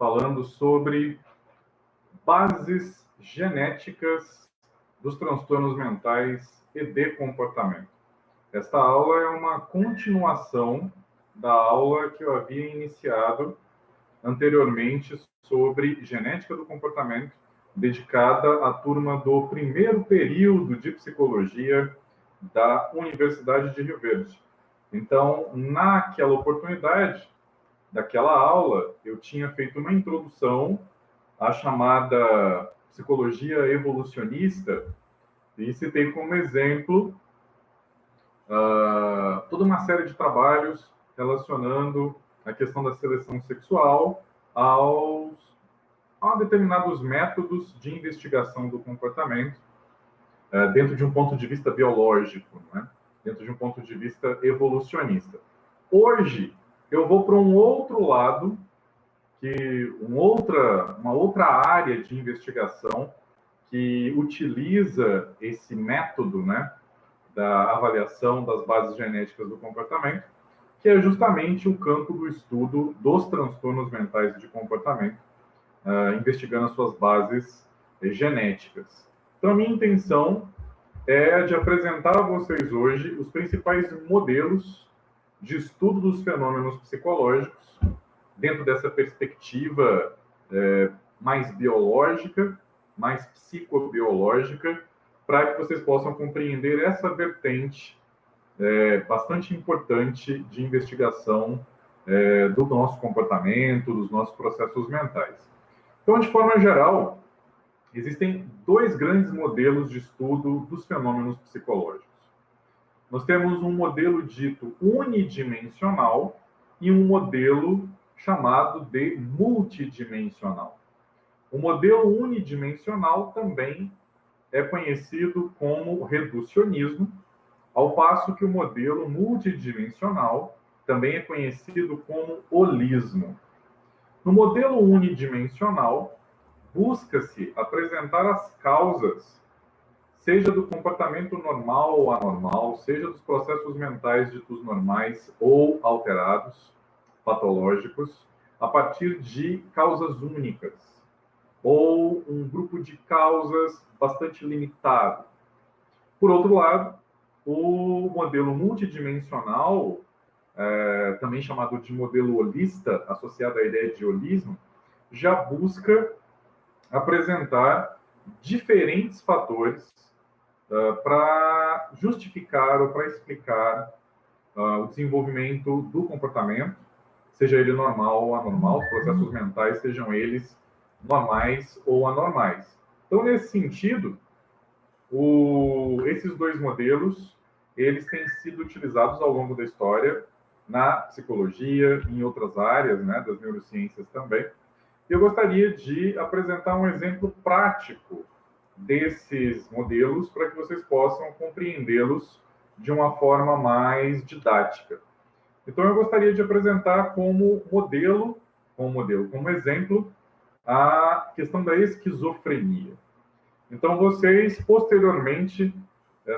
falando sobre bases genéticas dos transtornos mentais e de comportamento. Esta aula é uma continuação da aula que eu havia iniciado anteriormente sobre genética do comportamento, dedicada à turma do primeiro período de psicologia da Universidade de Rio Verde. Então, naquela oportunidade, daquela aula, eu tinha feito uma introdução à chamada psicologia evolucionista e citei como exemplo toda uma série de trabalhos relacionando a questão da seleção sexual a determinados métodos de investigação do comportamento dentro de um ponto de vista biológico, né? Dentro de um ponto de vista evolucionista. Hoje, eu vou para um outro lado, uma outra área de investigação que utiliza esse método, né, da avaliação das bases genéticas do comportamento, que é justamente o campo do estudo dos transtornos mentais de comportamento, investigando as suas bases genéticas. Então, a minha intenção é de apresentar a vocês hoje os principais modelos de estudo dos fenômenos psicológicos, dentro dessa perspectiva mais biológica, mais psicobiológica, para que vocês possam compreender essa vertente bastante importante de investigação do nosso comportamento, dos nossos processos mentais. Então, de forma geral, existem dois grandes modelos de estudo dos fenômenos psicológicos. Nós temos um modelo dito unidimensional e um modelo chamado de multidimensional. O modelo unidimensional também é conhecido como reducionismo, ao passo que o modelo multidimensional também é conhecido como holismo. No modelo unidimensional, busca-se apresentar as causas, seja do comportamento normal ou anormal, seja dos processos mentais ditos normais ou alterados, patológicos, a partir de causas únicas, ou um grupo de causas bastante limitado. Por outro lado, o modelo multidimensional, também chamado de modelo holista, associado à ideia de holismo, já busca apresentar diferentes fatores para justificar ou para explicar o desenvolvimento do comportamento, seja ele normal ou anormal, os processos mentais, sejam eles normais ou anormais. Então, nesse sentido, esses dois modelos, eles têm sido utilizados ao longo da história na psicologia, em outras áreas, né, das neurociências também. Eu gostaria de apresentar um exemplo prático desses modelos para que vocês possam compreendê-los de uma forma mais didática. Então, eu gostaria de apresentar como exemplo, a questão da esquizofrenia. Então, vocês, posteriormente,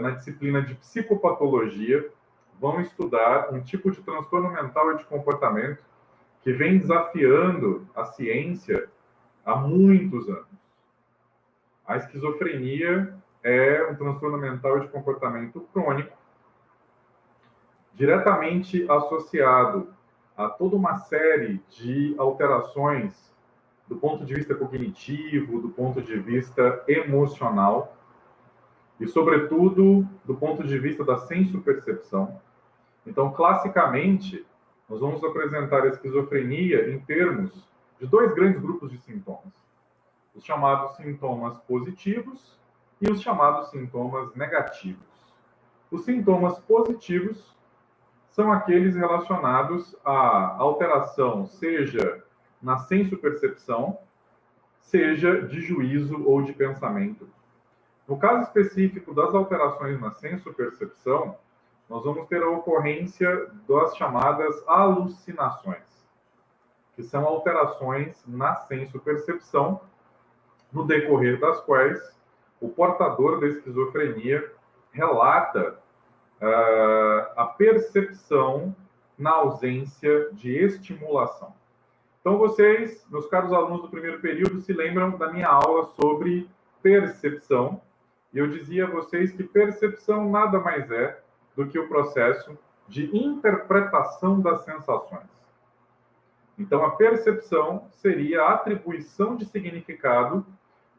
na disciplina de psicopatologia, vão estudar um tipo de transtorno mental e de comportamento que vem desafiando a ciência há muitos anos. A esquizofrenia é um transtorno mental e de comportamento crônico, diretamente associado a toda uma série de alterações do ponto de vista cognitivo, do ponto de vista emocional e, sobretudo, do ponto de vista da sensopercepção. Então, classicamente, nós vamos apresentar a esquizofrenia em termos de dois grandes grupos de sintomas. Os chamados sintomas positivos e os chamados sintomas negativos. Os sintomas positivos são aqueles relacionados à alteração, seja na sensopercepção, seja de juízo ou de pensamento. No caso específico das alterações na sensopercepção, nós vamos ter a ocorrência das chamadas alucinações, que são alterações na sensopercepção, no decorrer das quais o portador da esquizofrenia relata a percepção na ausência de estimulação. Então, vocês, meus caros alunos do primeiro período, se lembram da minha aula sobre percepção. E eu dizia a vocês que percepção nada mais é do que o processo de interpretação das sensações. Então, a percepção seria a atribuição de significado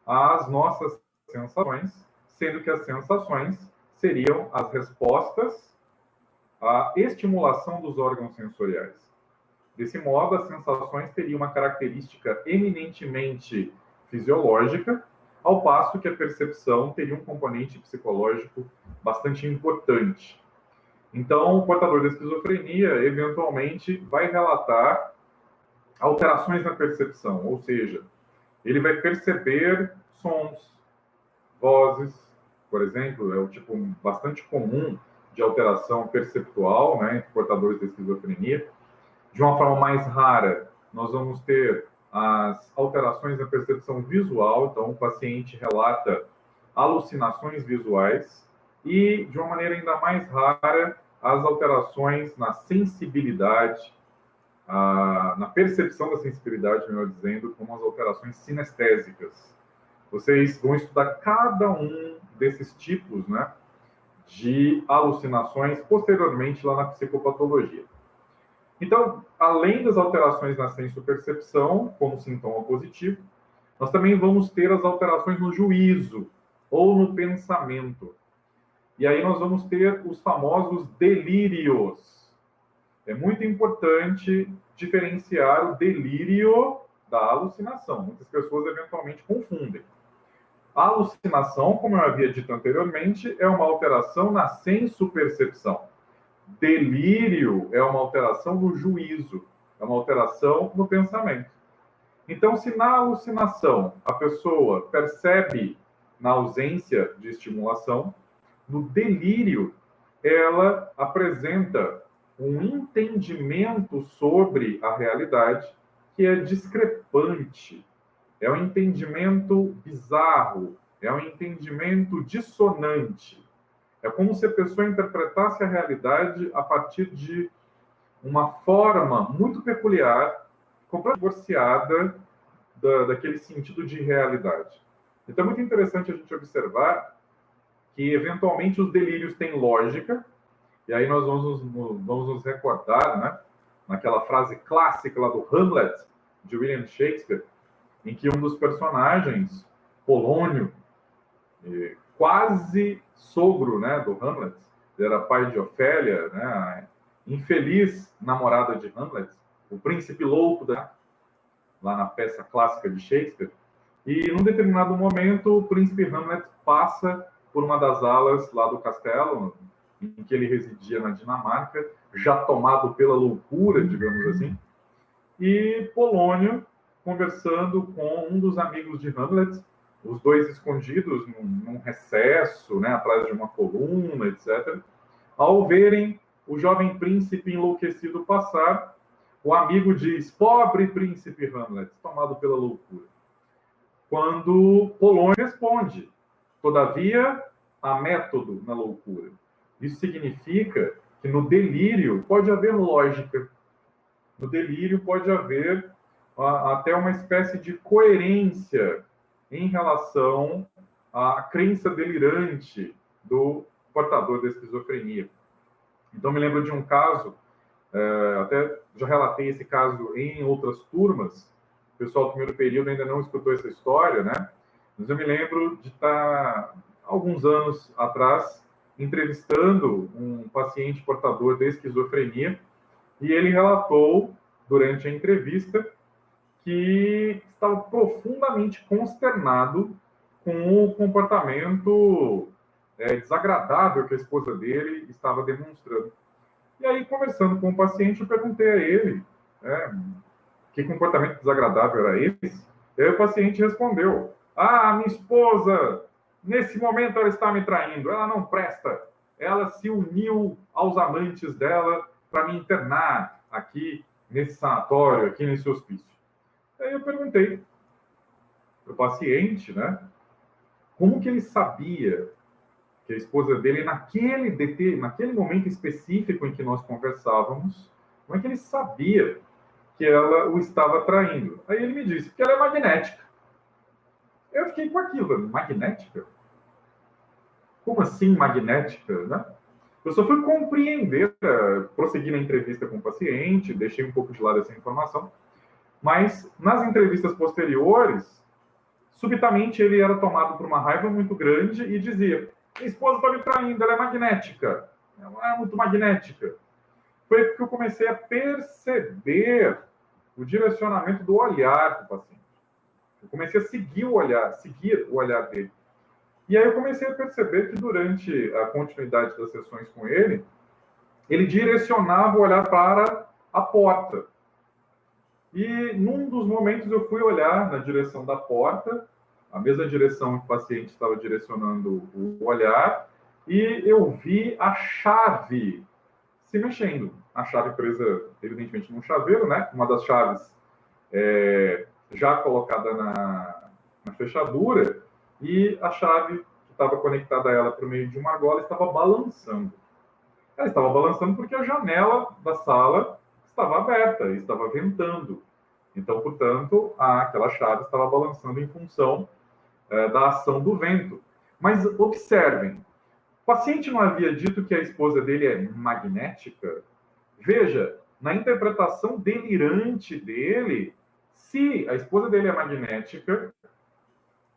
às nossas sensações, sendo que as sensações seriam as respostas à estimulação dos órgãos sensoriais. Desse modo, as sensações teriam uma característica eminentemente fisiológica, ao passo que a percepção teria um componente psicológico bastante importante. Então, o portador da esquizofrenia, eventualmente, vai relatar alterações na percepção, ou seja, ele vai perceber sons, vozes, por exemplo, é um tipo bastante comum de alteração perceptual, né, entre portadores da esquizofrenia. De uma forma mais rara, nós vamos ter as alterações na percepção visual, então o paciente relata alucinações visuais, e, de uma maneira ainda mais rara, as alterações na sensibilidade, na percepção da sensibilidade, melhor dizendo, como as alterações sinestésicas. Vocês vão estudar cada um desses tipos, né, de alucinações posteriormente lá na psicopatologia. Então, além das alterações na sensopercepção, como sintoma positivo, nós também vamos ter as alterações no juízo ou no pensamento. E aí nós vamos ter os famosos delírios. É muito importante diferenciar o delírio da alucinação. Muitas pessoas eventualmente confundem. A alucinação, como eu havia dito anteriormente, é uma alteração na sensopercepção. Delírio é uma alteração no juízo, é uma alteração no pensamento. Então, se na alucinação a pessoa percebe na ausência de estimulação, no delírio ela apresenta um entendimento sobre a realidade que é discrepante, é um entendimento bizarro, é um entendimento dissonante. É como se a pessoa interpretasse a realidade a partir de uma forma muito peculiar, completamente divorciada daquele sentido de realidade. Então é muito interessante a gente observar que, eventualmente, os delírios têm lógica, e aí nós vamos nos recordar, né, naquela frase clássica lá do Hamlet, de William Shakespeare, em que um dos personagens, Polônio, quase sogro, né, do Hamlet, era pai de Ofélia, né, a infeliz namorada de Hamlet, o príncipe louco, lá na peça clássica de Shakespeare, e num determinado momento o príncipe Hamlet passa por uma das alas lá do castelo, em que ele residia na Dinamarca, já tomado pela loucura, digamos assim, e Polônio, conversando com um dos amigos de Hamlet, os dois escondidos num recesso, né, atrás de uma coluna, etc. Ao verem o jovem príncipe enlouquecido passar, o amigo diz: "Pobre príncipe Hamlet, tomado pela loucura." Quando Polônio responde: "Todavia, há método na loucura." Isso significa que no delírio pode haver lógica. No delírio pode haver até uma espécie de coerência em relação à crença delirante do portador da esquizofrenia. Então, me lembro de um caso, até já relatei esse caso em outras turmas, o pessoal do primeiro período ainda não escutou essa história, né? Mas eu me lembro de estar, alguns anos atrás, entrevistando um paciente portador da esquizofrenia, e ele relatou, durante a entrevista, que estava profundamente consternado com o comportamento desagradável que a esposa dele estava demonstrando. E aí, conversando com o paciente, eu perguntei a ele que comportamento desagradável era esse. E aí o paciente respondeu: minha esposa, nesse momento ela está me traindo, ela não presta. Ela se uniu aos amantes dela para me internar aqui nesse sanatório, aqui nesse hospício. Aí eu perguntei para o paciente, né, como que ele sabia que a esposa dele, naquele momento específico em que nós conversávamos, como é que ele sabia que ela o estava traindo. Aí ele me disse que ela é magnética. Eu fiquei com aquilo, magnética? Como assim magnética, né? Eu só fui compreender, prosseguir na entrevista com o paciente, deixei um pouco de lado essa informação, mas nas entrevistas posteriores, subitamente ele era tomado por uma raiva muito grande e dizia: minha esposa está me traindo, ela é magnética, ela é muito magnética. Foi que eu comecei a perceber o direcionamento do olhar do paciente. Eu comecei a seguir o olhar dele. E aí eu comecei a perceber que durante a continuidade das sessões com ele, ele direcionava o olhar para a porta. E num dos momentos eu fui olhar na direção da porta, a mesma direção que o paciente estava direcionando o olhar, e eu vi a chave se mexendo. A chave presa, evidentemente, num chaveiro, né? Uma das chaves já colocada na fechadura, e a chave que estava conectada a ela por meio de uma argola estava balançando. Ela estava balançando porque a janela da sala estava aberta, estava ventando. Então, portanto, aquela chave estava balançando em função da ação do vento. Mas observem, o paciente não havia dito que a esposa dele é magnética? Veja, na interpretação delirante dele, se a esposa dele é magnética,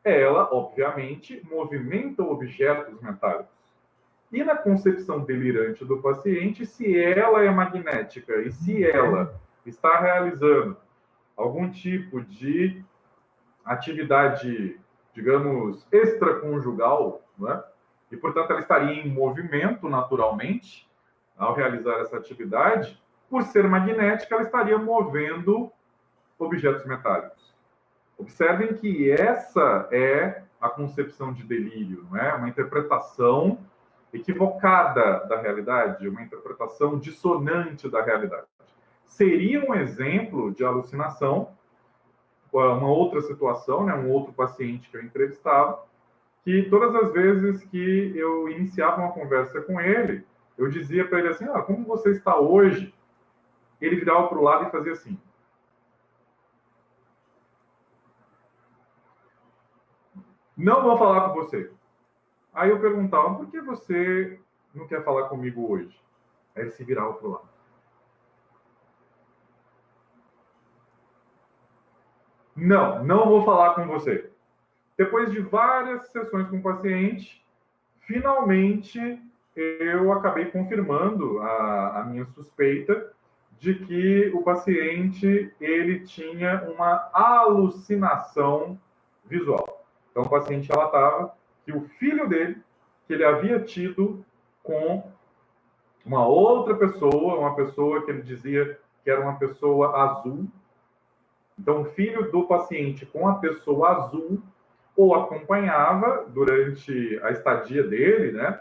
ela, obviamente, movimenta objetos metálicos. E na concepção delirante do paciente, se ela é magnética e se ela está realizando algum tipo de atividade, digamos, extraconjugal, né? E, portanto, ela estaria em movimento naturalmente ao realizar essa atividade, por ser magnética, ela estaria movendo objetos metálicos. Observem que essa é a concepção de delírio, não é? Uma interpretação equivocada da realidade, uma interpretação dissonante da realidade. Seria um exemplo de alucinação, uma outra situação, né? Um outro paciente que eu entrevistava, que todas as vezes que eu iniciava uma conversa com ele, eu dizia para ele assim: como você está hoje? Ele virava para o lado e fazia assim. Não vou falar com você. Aí eu perguntava: por que você não quer falar comigo hoje? Aí ele se virava para o lado. Não vou falar com você. Depois de várias sessões com o paciente, finalmente eu acabei confirmando a minha suspeita de que o paciente ele tinha uma alucinação visual. Então o paciente relatava que o filho dele, que ele havia tido com uma outra pessoa, uma pessoa que ele dizia que era uma pessoa azul. Então o filho do paciente com a pessoa azul o acompanhava durante a estadia dele, né?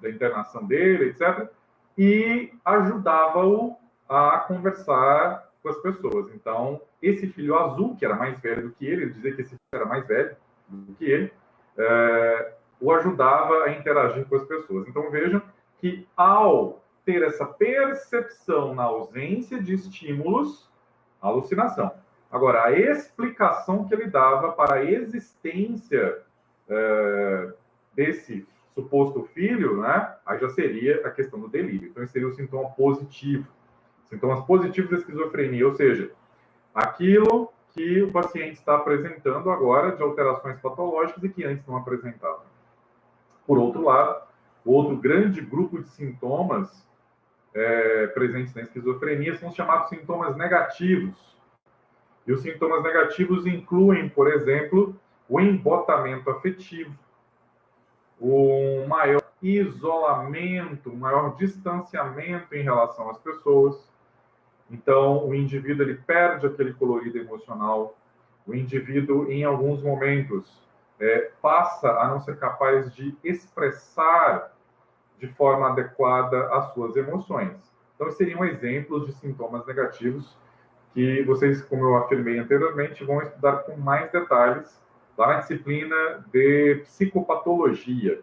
Da internação dele, etc., e ajudava-o a conversar com as pessoas. Então, esse filho azul, que era mais velho do que ele dizia que esse filho era mais velho do que ele, o ajudava a interagir com as pessoas. Então, vejam que ao ter essa percepção na ausência de estímulos, alucinação. Agora, a explicação que ele dava para a existência desse suposto filho, né, aí já seria a questão do delírio. Então, esse seria o sintoma positivo. Sintomas positivos da esquizofrenia, ou seja, aquilo que o paciente está apresentando agora de alterações patológicas e que antes não apresentava. Por outro lado, outro grande grupo de sintomas presentes na esquizofrenia são os chamados sintomas negativos. E os sintomas negativos incluem, por exemplo, o embotamento afetivo, um maior isolamento, um maior distanciamento em relação às pessoas. Então, o indivíduo ele perde aquele colorido emocional. O indivíduo, em alguns momentos, passa a não ser capaz de expressar de forma adequada as suas emoções. Então, seriam exemplos de sintomas negativos que vocês, como eu afirmei anteriormente, vão estudar com mais detalhes lá na disciplina de psicopatologia.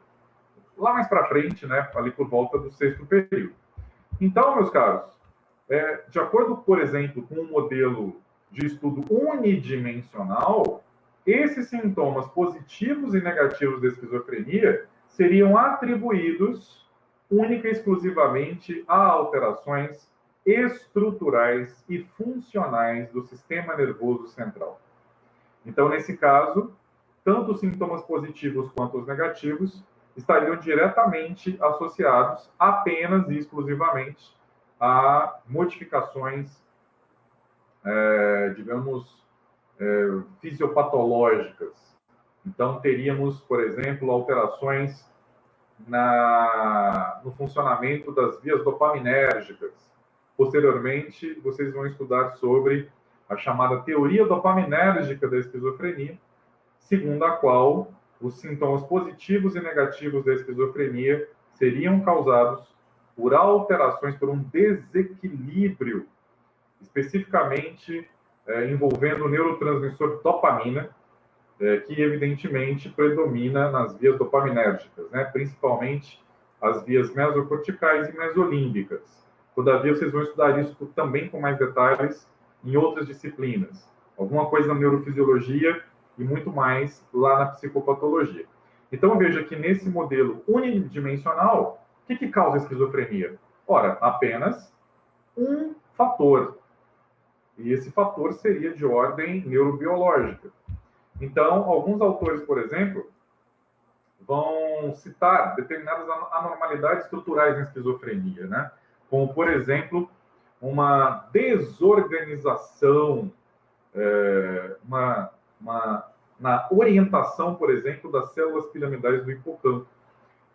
Lá mais para frente, né, ali por volta do 6º período. Então, meus caros, De acordo, por exemplo, com um modelo de estudo unidimensional, esses sintomas positivos e negativos da esquizofrenia seriam atribuídos única e exclusivamente a alterações estruturais e funcionais do sistema nervoso central. Então, nesse caso, tanto os sintomas positivos quanto os negativos estariam diretamente associados apenas e exclusivamente a modificações, digamos, fisiopatológicas. Então, teríamos, por exemplo, alterações no funcionamento das vias dopaminérgicas. Posteriormente, vocês vão estudar sobre a chamada teoria dopaminérgica da esquizofrenia, segundo a qual os sintomas positivos e negativos da esquizofrenia seriam causados por alterações, por um desequilíbrio, especificamente envolvendo o neurotransmissor dopamina, que evidentemente predomina nas vias dopaminérgicas, né? Principalmente as vias mesocorticais e mesolímbicas. Todavia, vocês vão estudar isso também com mais detalhes em outras disciplinas. Alguma coisa na neurofisiologia e muito mais lá na psicopatologia. Então, veja que nesse modelo unidimensional, o que causa a esquizofrenia? Ora, apenas um fator. E esse fator seria de ordem neurobiológica. Então, alguns autores, por exemplo, vão citar determinadas anormalidades estruturais na esquizofrenia, né? Como, por exemplo, uma desorganização, na orientação, por exemplo, das células piramidais do hipocampo.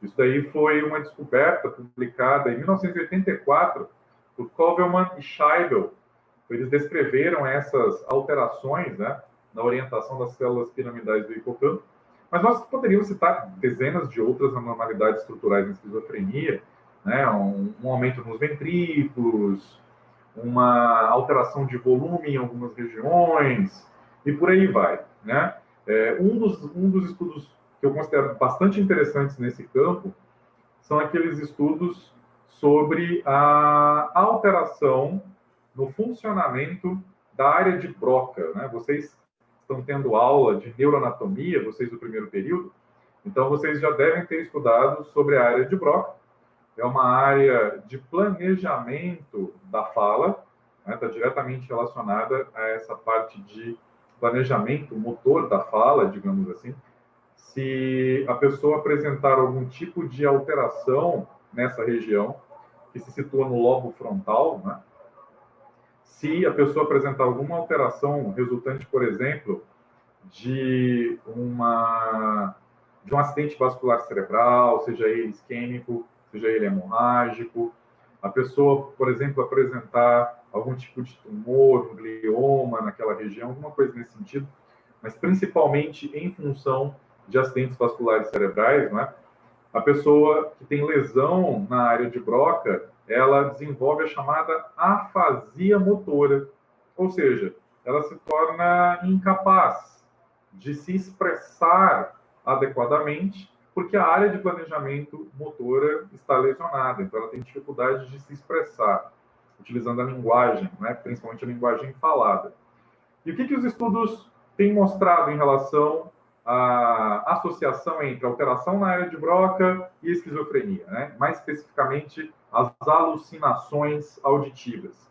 Isso daí foi uma descoberta publicada em 1984 por Kovelman e Scheibel. Eles descreveram essas alterações, né, na orientação das células piramidais do hipocampo. Mas nós poderíamos citar dezenas de outras anormalidades estruturais na esquizofrenia, né, um aumento nos ventrículos, uma alteração de volume em algumas regiões, e por aí vai, né? Um dos estudos que eu considero bastante interessantes nesse campo são aqueles estudos sobre a alteração no funcionamento da área de Broca, né? Vocês estão tendo aula de neuroanatomia, vocês do primeiro período, então vocês já devem ter estudado sobre a área de Broca. É uma área de planejamento da fala, né? Está diretamente relacionada a essa parte de planejamento motor da fala, digamos assim. Se a pessoa apresentar algum tipo de alteração nessa região, que se situa no lobo frontal, né? Se a pessoa apresentar alguma alteração resultante, por exemplo, de um acidente vascular cerebral, seja ele isquêmico, seja ele hemorrágico, a pessoa, por exemplo, apresentar algum tipo de tumor, um glioma naquela região, alguma coisa nesse sentido, mas principalmente em função de acidentes vasculares cerebrais, né? A pessoa que tem lesão na área de Broca, ela desenvolve a chamada afasia motora, ou seja, ela se torna incapaz de se expressar adequadamente, porque a área de planejamento motora está lesionada, então ela tem dificuldade de se expressar, utilizando a linguagem, né, principalmente a linguagem falada. E o que os estudos têm mostrado em relação à associação entre alteração na área de Broca e esquizofrenia, né? Mais especificamente, as alucinações auditivas?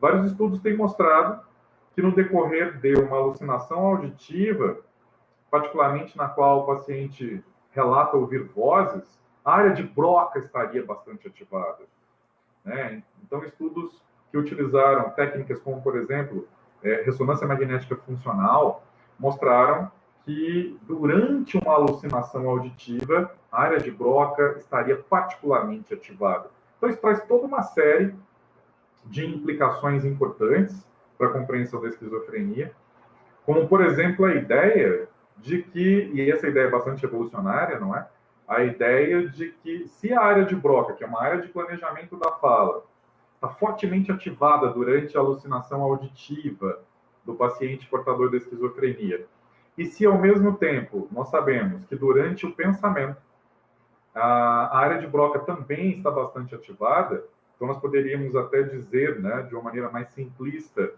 Vários estudos têm mostrado que no decorrer de uma alucinação auditiva, particularmente na qual o paciente relata ouvir vozes, a área de Broca estaria bastante ativada, né? Então, estudos que utilizaram técnicas como, por exemplo, ressonância magnética funcional, mostraram que durante uma alucinação auditiva, a área de Broca estaria particularmente ativada. Então, isso traz toda uma série de implicações importantes para a compreensão da esquizofrenia, como, por exemplo, a ideia de que, e essa ideia é bastante revolucionária, não é? A ideia de que se a área de Broca, que é uma área de planejamento da fala, está fortemente ativada durante a alucinação auditiva do paciente portador da esquizofrenia, e se ao mesmo tempo nós sabemos que durante o pensamento a área de Broca também está bastante ativada, Então, nós poderíamos até dizer, né, de uma maneira mais simplista,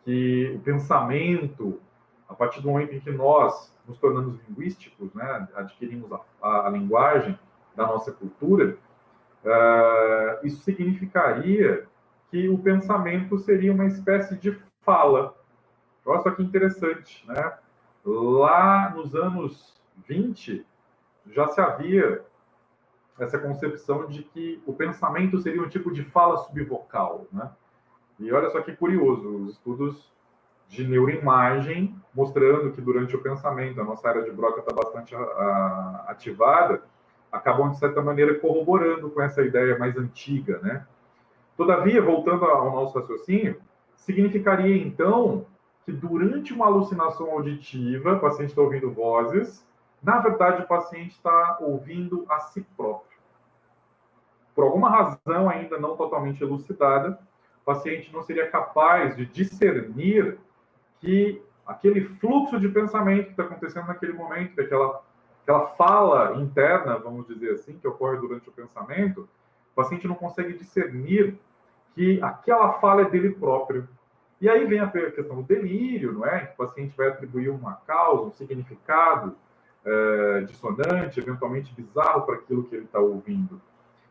que o pensamento, a partir do momento em que nós nos tornamos linguísticos, né, adquirimos a linguagem da nossa cultura, isso significaria que o pensamento seria uma espécie de fala. Olha só que interessante, né? Lá nos anos 20, já se havia essa concepção de que o pensamento seria um tipo de fala subvocal, né? E olha só que curioso, os estudos de neuroimagem mostrando que durante o pensamento a nossa área de Broca está bastante ativada, acabam, de certa maneira, corroborando com essa ideia mais antiga, né? Todavia, voltando ao nosso raciocínio, significaria, então, que durante uma alucinação auditiva, o paciente está ouvindo vozes, na verdade, o paciente está ouvindo a si próprio. Por alguma razão ainda não totalmente elucidada, o paciente não seria capaz de discernir que aquele fluxo de pensamento que está acontecendo naquele momento, que aquela fala interna, vamos dizer assim, que ocorre durante o pensamento, o paciente não consegue discernir que aquela fala é dele próprio. E aí vem a questão do delírio, não é? Que o paciente vai atribuir uma causa, um significado dissonante, eventualmente bizarro para aquilo que ele está ouvindo.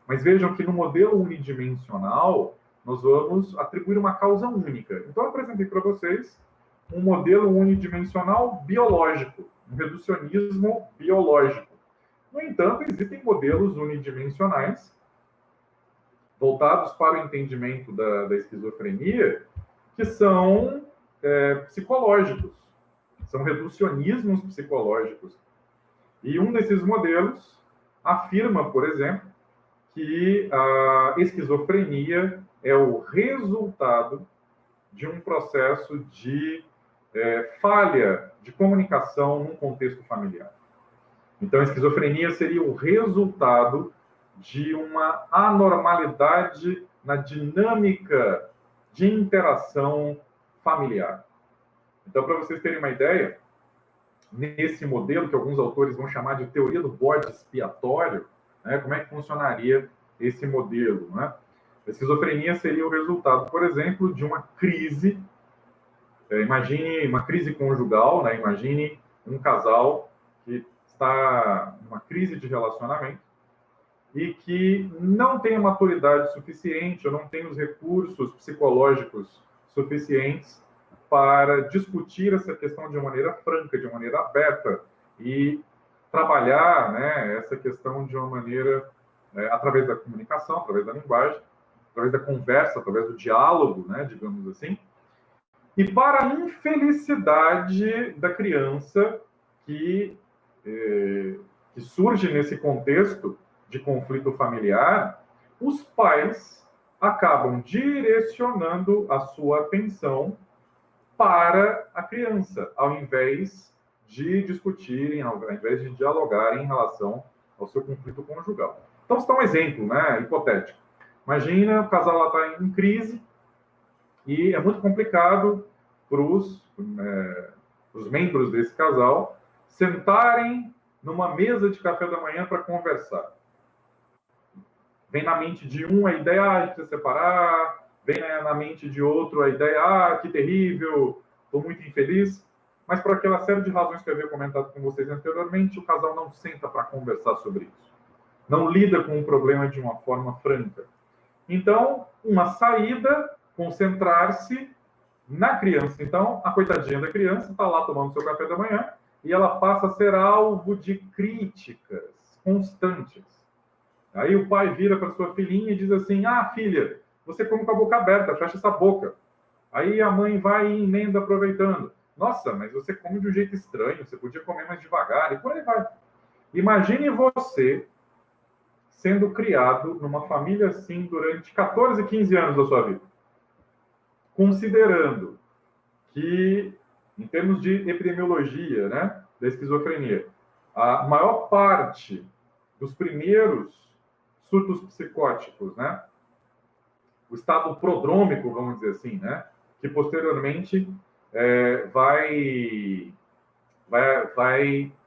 Mas vejam que no modelo unidimensional, nós vamos atribuir uma causa única. Então, eu apresentei para vocês um modelo unidimensional biológico, um reducionismo biológico. No entanto, existem modelos unidimensionais voltados para o entendimento da esquizofrenia, que são psicológicos, são reducionismos psicológicos. E um desses modelos afirma, por exemplo, que a esquizofrenia é o resultado de um processo de falha de comunicação num contexto familiar. Então, a esquizofrenia seria o resultado de uma anormalidade na dinâmica de interação familiar. Então, para vocês terem uma ideia, nesse modelo que alguns autores vão chamar de teoria do bode expiatório, né, como é que funcionaria esse modelo, né? A esquizofrenia seria o resultado, por exemplo, de uma crise. Imagine uma crise conjugal, né? Imagine um casal que está numa crise de relacionamento e que não tem a maturidade suficiente ou não tem os recursos psicológicos suficientes para discutir essa questão de maneira franca, de maneira aberta e trabalhar, né, essa questão de uma maneira através da comunicação, através da linguagem, através da conversa, através do diálogo, né, digamos assim. E para a infelicidade da criança que surge nesse contexto de conflito familiar, os pais acabam direcionando a sua atenção para a criança, ao invés de discutirem, ao invés de dialogarem em relação ao seu conflito conjugal. Então, isso é um exemplo, né, hipotético. Imagina, o casal está em crise e é muito complicado para os membros desse casal sentarem numa mesa de café da manhã para conversar. Vem na mente de um a ideia de se separar, vem na mente de outro a ideia, que terrível, estou muito infeliz. Mas por aquela série de razões que eu havia comentado com vocês anteriormente, o casal não senta para conversar sobre isso. Não lida com o problema de uma forma franca. Então, uma saída, concentrar-se na criança. Então, a coitadinha da criança está lá tomando seu café da manhã e ela passa a ser alvo de críticas constantes. Aí o pai vira para sua filhinha e diz assim: filha, você come com a boca aberta, fecha essa boca. Aí a mãe vai e emenda aproveitando. Nossa, mas você come de um jeito estranho, você podia comer mais devagar, e por aí vai. Imagine você sendo criado numa família assim durante 14, 15 anos da sua vida. Considerando que, em termos de epidemiologia, né, da esquizofrenia, a maior parte dos primeiros surtos psicóticos, né, o estado prodrômico, vamos dizer assim, né, que posteriormente vai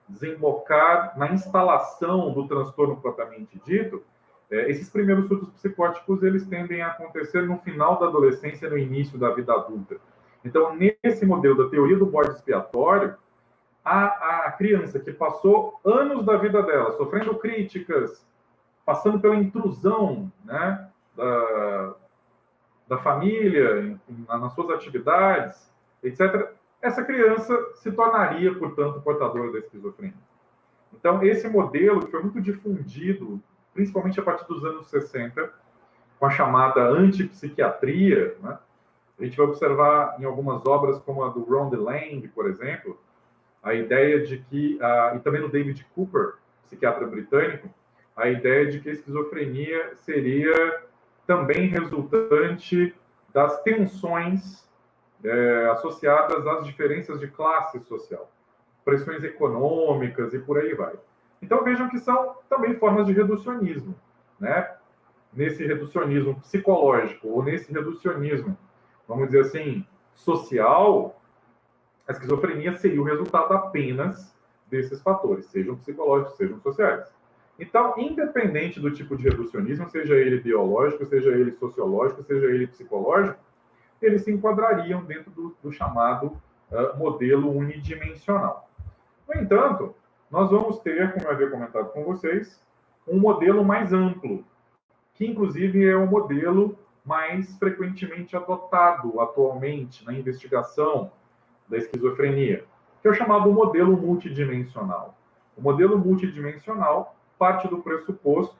desembocar na instalação do transtorno propriamente dito, Esses primeiros surtos psicóticos, eles tendem a acontecer no final da adolescência, no início da vida adulta. Então, nesse modelo da teoria do bode expiatório, a criança que passou anos da vida dela sofrendo críticas, passando pela intrusão, né, da família, nas suas atividades, etc., essa criança se tornaria, portanto, portadora da esquizofrenia. Então, esse modelo que foi muito difundido, principalmente a partir dos anos 60, com a chamada antipsiquiatria, né? A gente vai observar em algumas obras, como a do Ron DeLange, por exemplo, a ideia de que, e também no David Cooper, psiquiatra britânico, a ideia de que a esquizofrenia seria também resultante das tensões associadas às diferenças de classe social, pressões econômicas e por aí vai. Então vejam que são também formas de reducionismo, né? Nesse reducionismo psicológico ou nesse reducionismo, vamos dizer assim, social, a esquizofrenia seria o resultado apenas desses fatores, sejam psicológicos, sejam sociais. Então, independente do tipo de reducionismo, seja ele biológico, seja ele sociológico, seja ele psicológico, eles se enquadrariam dentro do chamado modelo unidimensional. No entanto, nós vamos ter, como eu havia comentado com vocês, um modelo mais amplo, que inclusive é o modelo mais frequentemente adotado atualmente na investigação da esquizofrenia, que é o chamado modelo multidimensional. O modelo multidimensional parte do pressuposto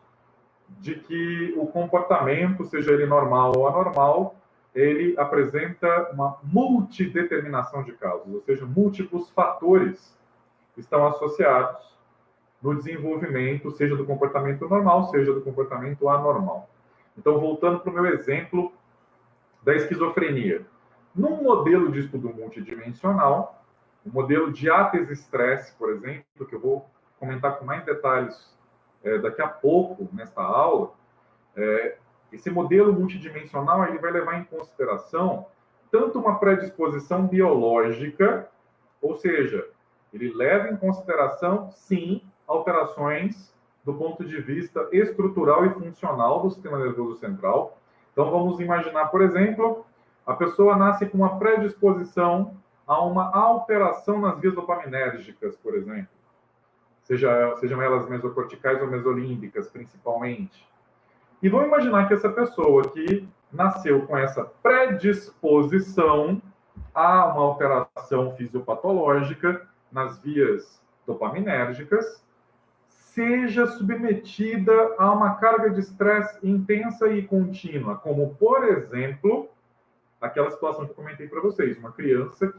de que o comportamento, seja ele normal ou anormal, ele apresenta uma multideterminação de causas, ou seja, múltiplos fatores estão associados no desenvolvimento, seja do comportamento normal, seja do comportamento anormal. Então, voltando para o meu exemplo da esquizofrenia. Num modelo de estudo multidimensional, o modelo de ATES-estresse, por exemplo, que eu vou comentar com mais detalhes daqui a pouco nesta aula, esse modelo multidimensional ele vai levar em consideração tanto uma predisposição biológica, ou seja, ele leva em consideração, sim, alterações do ponto de vista estrutural e funcional do sistema nervoso central. Então, vamos imaginar, por exemplo, a pessoa nasce com uma predisposição a uma alteração nas vias dopaminérgicas, por exemplo. Sejam elas mesocorticais ou mesolímbicas, principalmente. E vamos imaginar que essa pessoa que nasceu com essa predisposição a uma alteração fisiopatológica nas vias dopaminérgicas seja submetida a uma carga de estresse intensa e contínua, como, por exemplo, aquela situação que eu comentei para vocês, uma criança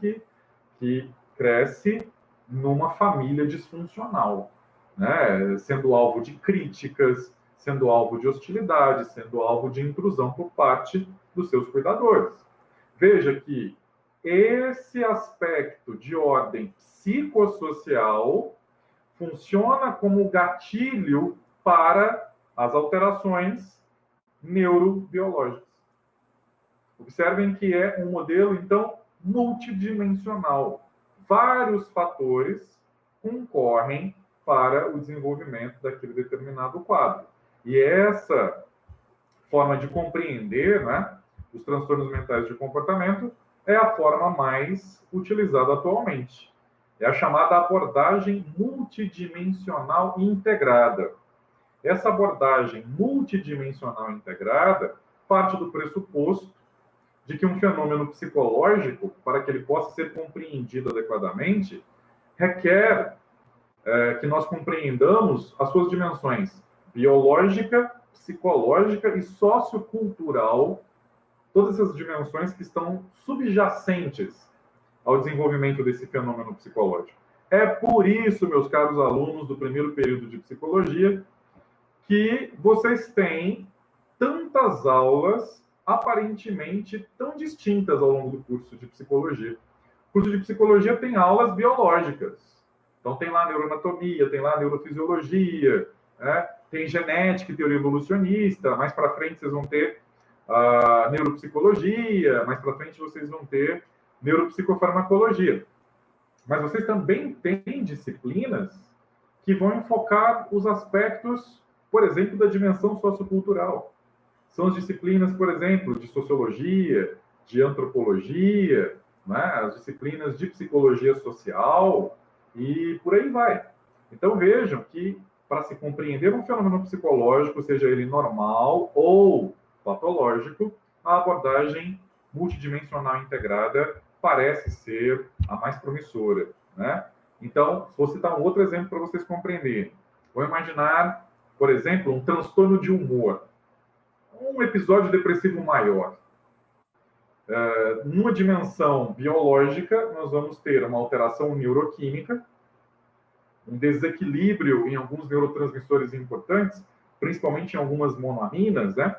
que cresce numa família disfuncional, né? Sendo alvo de críticas, sendo alvo de hostilidade, sendo alvo de intrusão por parte dos seus cuidadores. Veja que esse aspecto de ordem psicossocial funciona como gatilho para as alterações neurobiológicas. Observem que é um modelo, então, multidimensional. Vários fatores concorrem para o desenvolvimento daquele determinado quadro. E essa forma de compreender, né, os transtornos mentais de comportamento é a forma mais utilizada atualmente. É a chamada abordagem multidimensional integrada. Essa abordagem multidimensional integrada parte do pressuposto de que um fenômeno psicológico, para que ele possa ser compreendido adequadamente, requer que nós compreendamos as suas dimensões biológica, psicológica e sociocultural, todas essas dimensões que estão subjacentes ao desenvolvimento desse fenômeno psicológico. É por isso, meus caros alunos do primeiro período de psicologia, que vocês têm tantas aulas aparentemente tão distintas ao longo do curso de psicologia. O curso de psicologia tem aulas biológicas. Então, tem lá neuroanatomia, tem lá neurofisiologia, né? Tem genética e teoria evolucionista. Mais para frente, vocês vão ter a neuropsicologia. Mais para frente, vocês vão ter neuropsicofarmacologia. Mas vocês também têm disciplinas que vão enfocar os aspectos por exemplo, da dimensão sociocultural. São as disciplinas, por exemplo, de sociologia, de antropologia, né? As disciplinas de psicologia social e por aí vai. Então, vejam que para se compreender um fenômeno psicológico, seja ele normal ou patológico, a abordagem multidimensional integrada parece ser a mais promissora, né? Então, vou citar um outro exemplo para vocês compreenderem. Vou imaginar, por exemplo, um transtorno de humor, um episódio depressivo maior. Numa dimensão biológica, nós vamos ter uma alteração neuroquímica, um desequilíbrio em alguns neurotransmissores importantes, principalmente em algumas monoaminas, né?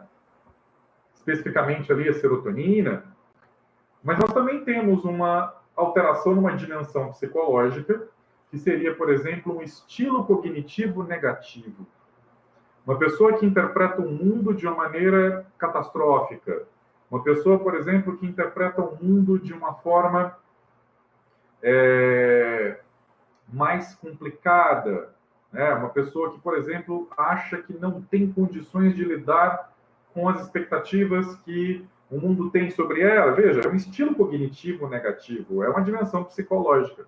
Especificamente ali a serotonina. Mas nós também temos uma alteração numa dimensão psicológica, que seria, por exemplo, um estilo cognitivo negativo. Uma pessoa que interpreta o mundo de uma maneira catastrófica. Uma pessoa, por exemplo, que interpreta o mundo de uma forma mais complicada. Né? Uma pessoa que, por exemplo, acha que não tem condições de lidar com as expectativas que o mundo tem sobre ela. Veja, é um estilo cognitivo negativo, é uma dimensão psicológica.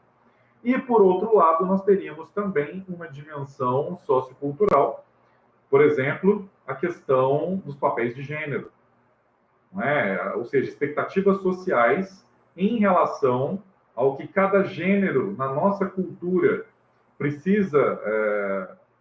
E, por outro lado, nós teríamos também uma dimensão sociocultural, por exemplo, a questão dos papéis de gênero, não é? Ou seja, expectativas sociais em relação ao que cada gênero na nossa cultura precisa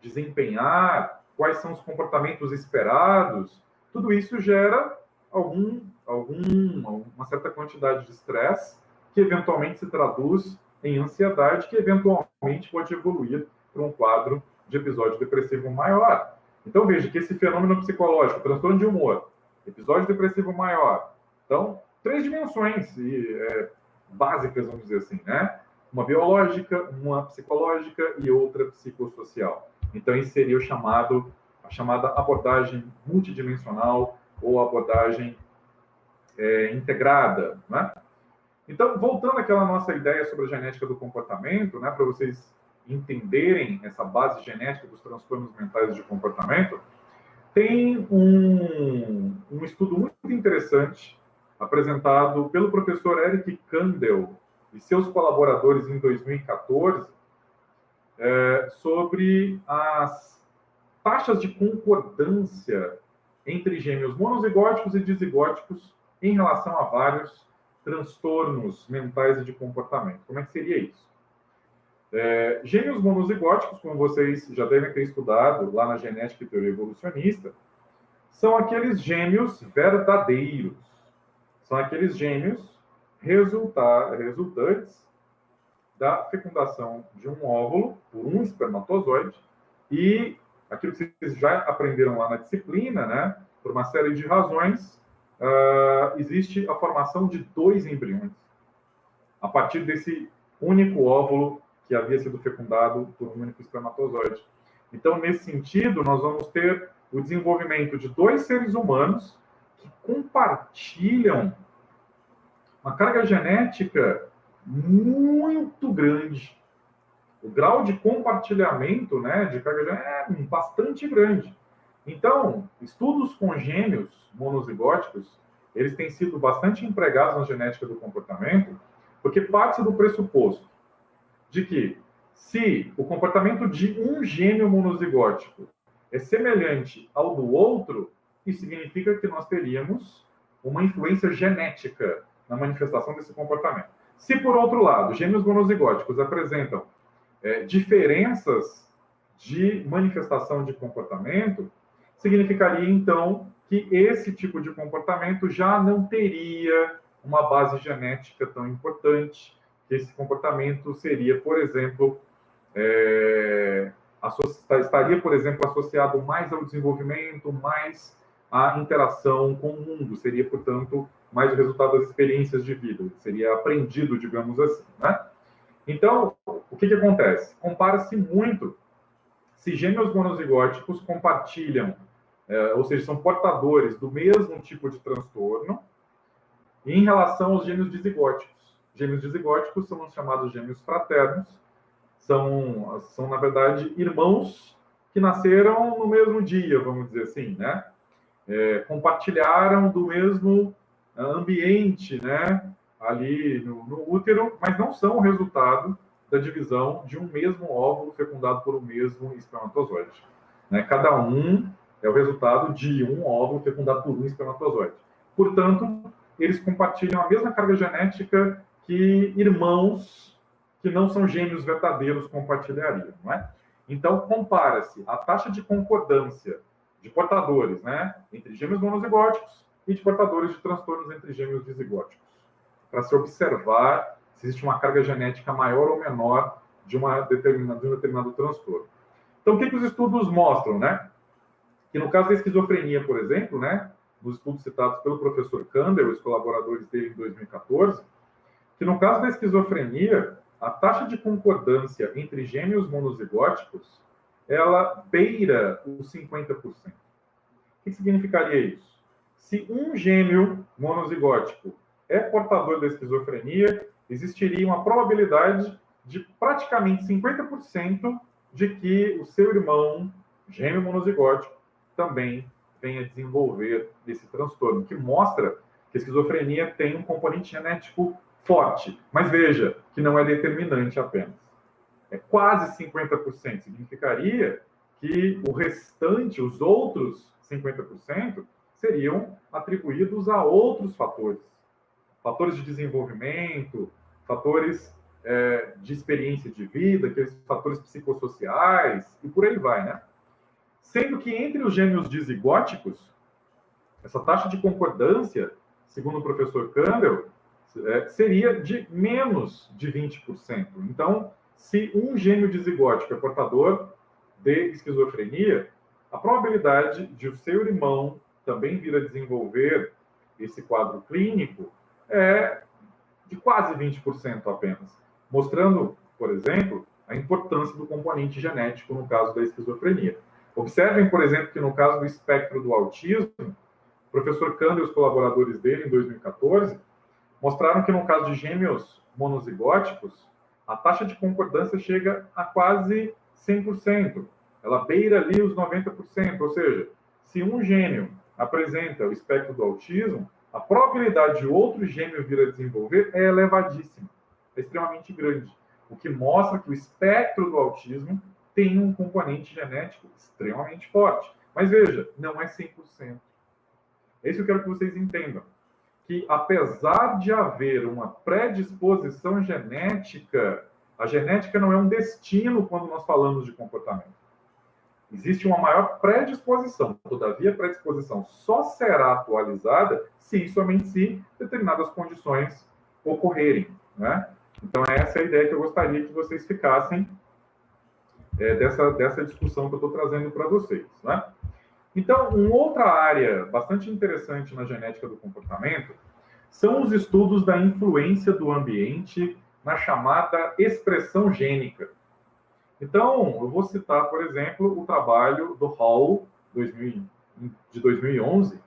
desempenhar, quais são os comportamentos esperados. Tudo isso gera uma certa quantidade de estresse que eventualmente se traduz em ansiedade, que eventualmente pode evoluir para um quadro de episódio depressivo maior. Então, veja que esse fenômeno psicológico, transtorno de humor, episódio depressivo maior, então, 3 dimensões básicas, vamos dizer assim, né? Uma biológica, uma psicológica e outra psicossocial. Então, isso seria a chamada abordagem multidimensional ou abordagem integrada, né? Então, voltando àquela nossa ideia sobre a genética do comportamento, né, para vocês entenderem essa base genética dos transtornos mentais de comportamento, tem um estudo muito interessante apresentado pelo professor Eric Kandel e seus colaboradores em 2014 sobre as taxas de concordância entre gêmeos monozigóticos e dizigóticos em relação a vários transtornos mentais e de comportamento. Como é que seria isso? Gêmeos monozigóticos, como vocês já devem ter estudado lá na genética e teoria evolucionista, são aqueles gêmeos verdadeiros. São aqueles gêmeos resultantes da fecundação de um óvulo por um espermatozoide e aquilo que vocês já aprenderam lá na disciplina, né? Por uma série de razões, existe a formação de 2 embriões a partir desse único óvulo que havia sido fecundado por um único espermatozoide. Então, nesse sentido, nós vamos ter o desenvolvimento de 2 seres humanos que compartilham uma carga genética muito grande. O grau de compartilhamento, né, de carga genética é bastante grande. Então, estudos com gêmeos monozigóticos, eles têm sido bastante empregados na genética do comportamento, porque parte do pressuposto de que se o comportamento de um gêmeo monozigótico é semelhante ao do outro, isso significa que nós teríamos uma influência genética na manifestação desse comportamento. Se, por outro lado, gêmeos monozigóticos apresentam diferenças de manifestação de comportamento, significaria, então, que esse tipo de comportamento já não teria uma base genética tão importante, que esse comportamento seria, por exemplo, estaria, por exemplo, associado mais ao desenvolvimento, mais à interação com o mundo, seria, portanto, mais o resultado das experiências de vida, seria aprendido, digamos assim, né? Então, o que acontece? Compara-se muito se gêmeos monozigóticos compartilham, ou seja, são portadores do mesmo tipo de transtorno, em relação aos gêmeos dizigóticos. Gêmeos dizigóticos são os chamados gêmeos fraternos, são na verdade, irmãos que nasceram no mesmo dia, vamos dizer assim, né? Compartilharam do mesmo ambiente, né? Ali no útero, mas não são o resultado da divisão de um mesmo óvulo fecundado por um mesmo espermatozoide. Né? Cada um é o resultado de um óvulo fecundado por um espermatozoide. Portanto, eles compartilham a mesma carga genética que irmãos que não são gêmeos verdadeiros compartilhariam, não é? Então, compara-se a taxa de concordância de portadores, né, entre gêmeos monozigóticos e de portadores de transtornos entre gêmeos dizigóticos, para se observar se existe uma carga genética maior ou menor de um determinado transtorno. Então, o que os estudos mostram, né? Que no caso da esquizofrenia, por exemplo, né, nos estudos citados pelo professor Kandel e os colaboradores dele em 2014, que no caso da esquizofrenia, a taxa de concordância entre gêmeos monozigóticos, ela beira os 50%. O que significaria isso? Se um gêmeo monozigótico é portador da esquizofrenia, existiria uma probabilidade de praticamente 50% de que o seu irmão gêmeo monozigótico também venha a desenvolver esse transtorno, que mostra que a esquizofrenia tem um componente genético forte, mas veja que não é determinante apenas. É quase 50%. Significaria que o restante, os outros 50%, seriam atribuídos a outros fatores. Fatores de desenvolvimento, fatores de experiência de vida, aqueles fatores psicossociais, e por aí vai, né? Sendo que entre os gêmeos dizigóticos, essa taxa de concordância, segundo o professor Kandel, seria de menos de 20%. Então, se um gêmeo dizigótico é portador de esquizofrenia, a probabilidade de o seu irmão também vir a desenvolver esse quadro clínico é de quase 20% apenas, mostrando, por exemplo, a importância do componente genético no caso da esquizofrenia. Observem, por exemplo, que no caso do espectro do autismo, o professor Kandel e os colaboradores dele, em 2014, mostraram que no caso de gêmeos monozigóticos, a taxa de concordância chega a quase 100%. Ela beira ali os 90%, ou seja, se um gêmeo apresenta o espectro do autismo, a probabilidade de outro gêmeo vir a desenvolver é elevadíssima, é extremamente grande, o que mostra que o espectro do autismo tem um componente genético extremamente forte. Mas veja, não é 100%. É isso que eu quero que vocês entendam. Que apesar de haver uma predisposição genética, a genética não é um destino quando nós falamos de comportamento. Existe uma maior predisposição. Todavia, a predisposição só será atualizada se somente se determinadas condições ocorrerem, né? Então, essa é a ideia que eu gostaria que vocês ficassem dessa discussão que eu estou trazendo para vocês, né? Então, uma outra área bastante interessante na genética do comportamento são os estudos da influência do ambiente na chamada expressão gênica. Então, eu vou citar, por exemplo, o trabalho do Hall, de 2011,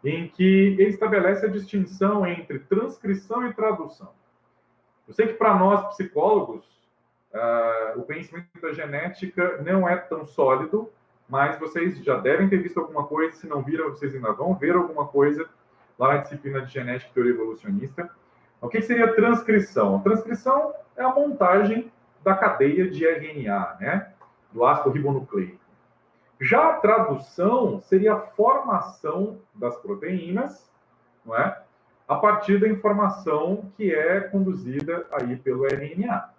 em que ele estabelece a distinção entre transcrição e tradução. Eu sei que para nós, psicólogos, o conhecimento da genética não é tão sólido, mas vocês já devem ter visto alguma coisa, se não viram, vocês ainda vão ver alguma coisa lá na disciplina de Genética e Teoria Evolucionista. O que seria transcrição? A transcrição é a montagem da cadeia de RNA, né? Do ácido ribonucleico. Já a tradução seria a formação das proteínas, não é? A partir da informação que é conduzida aí pelo RNA.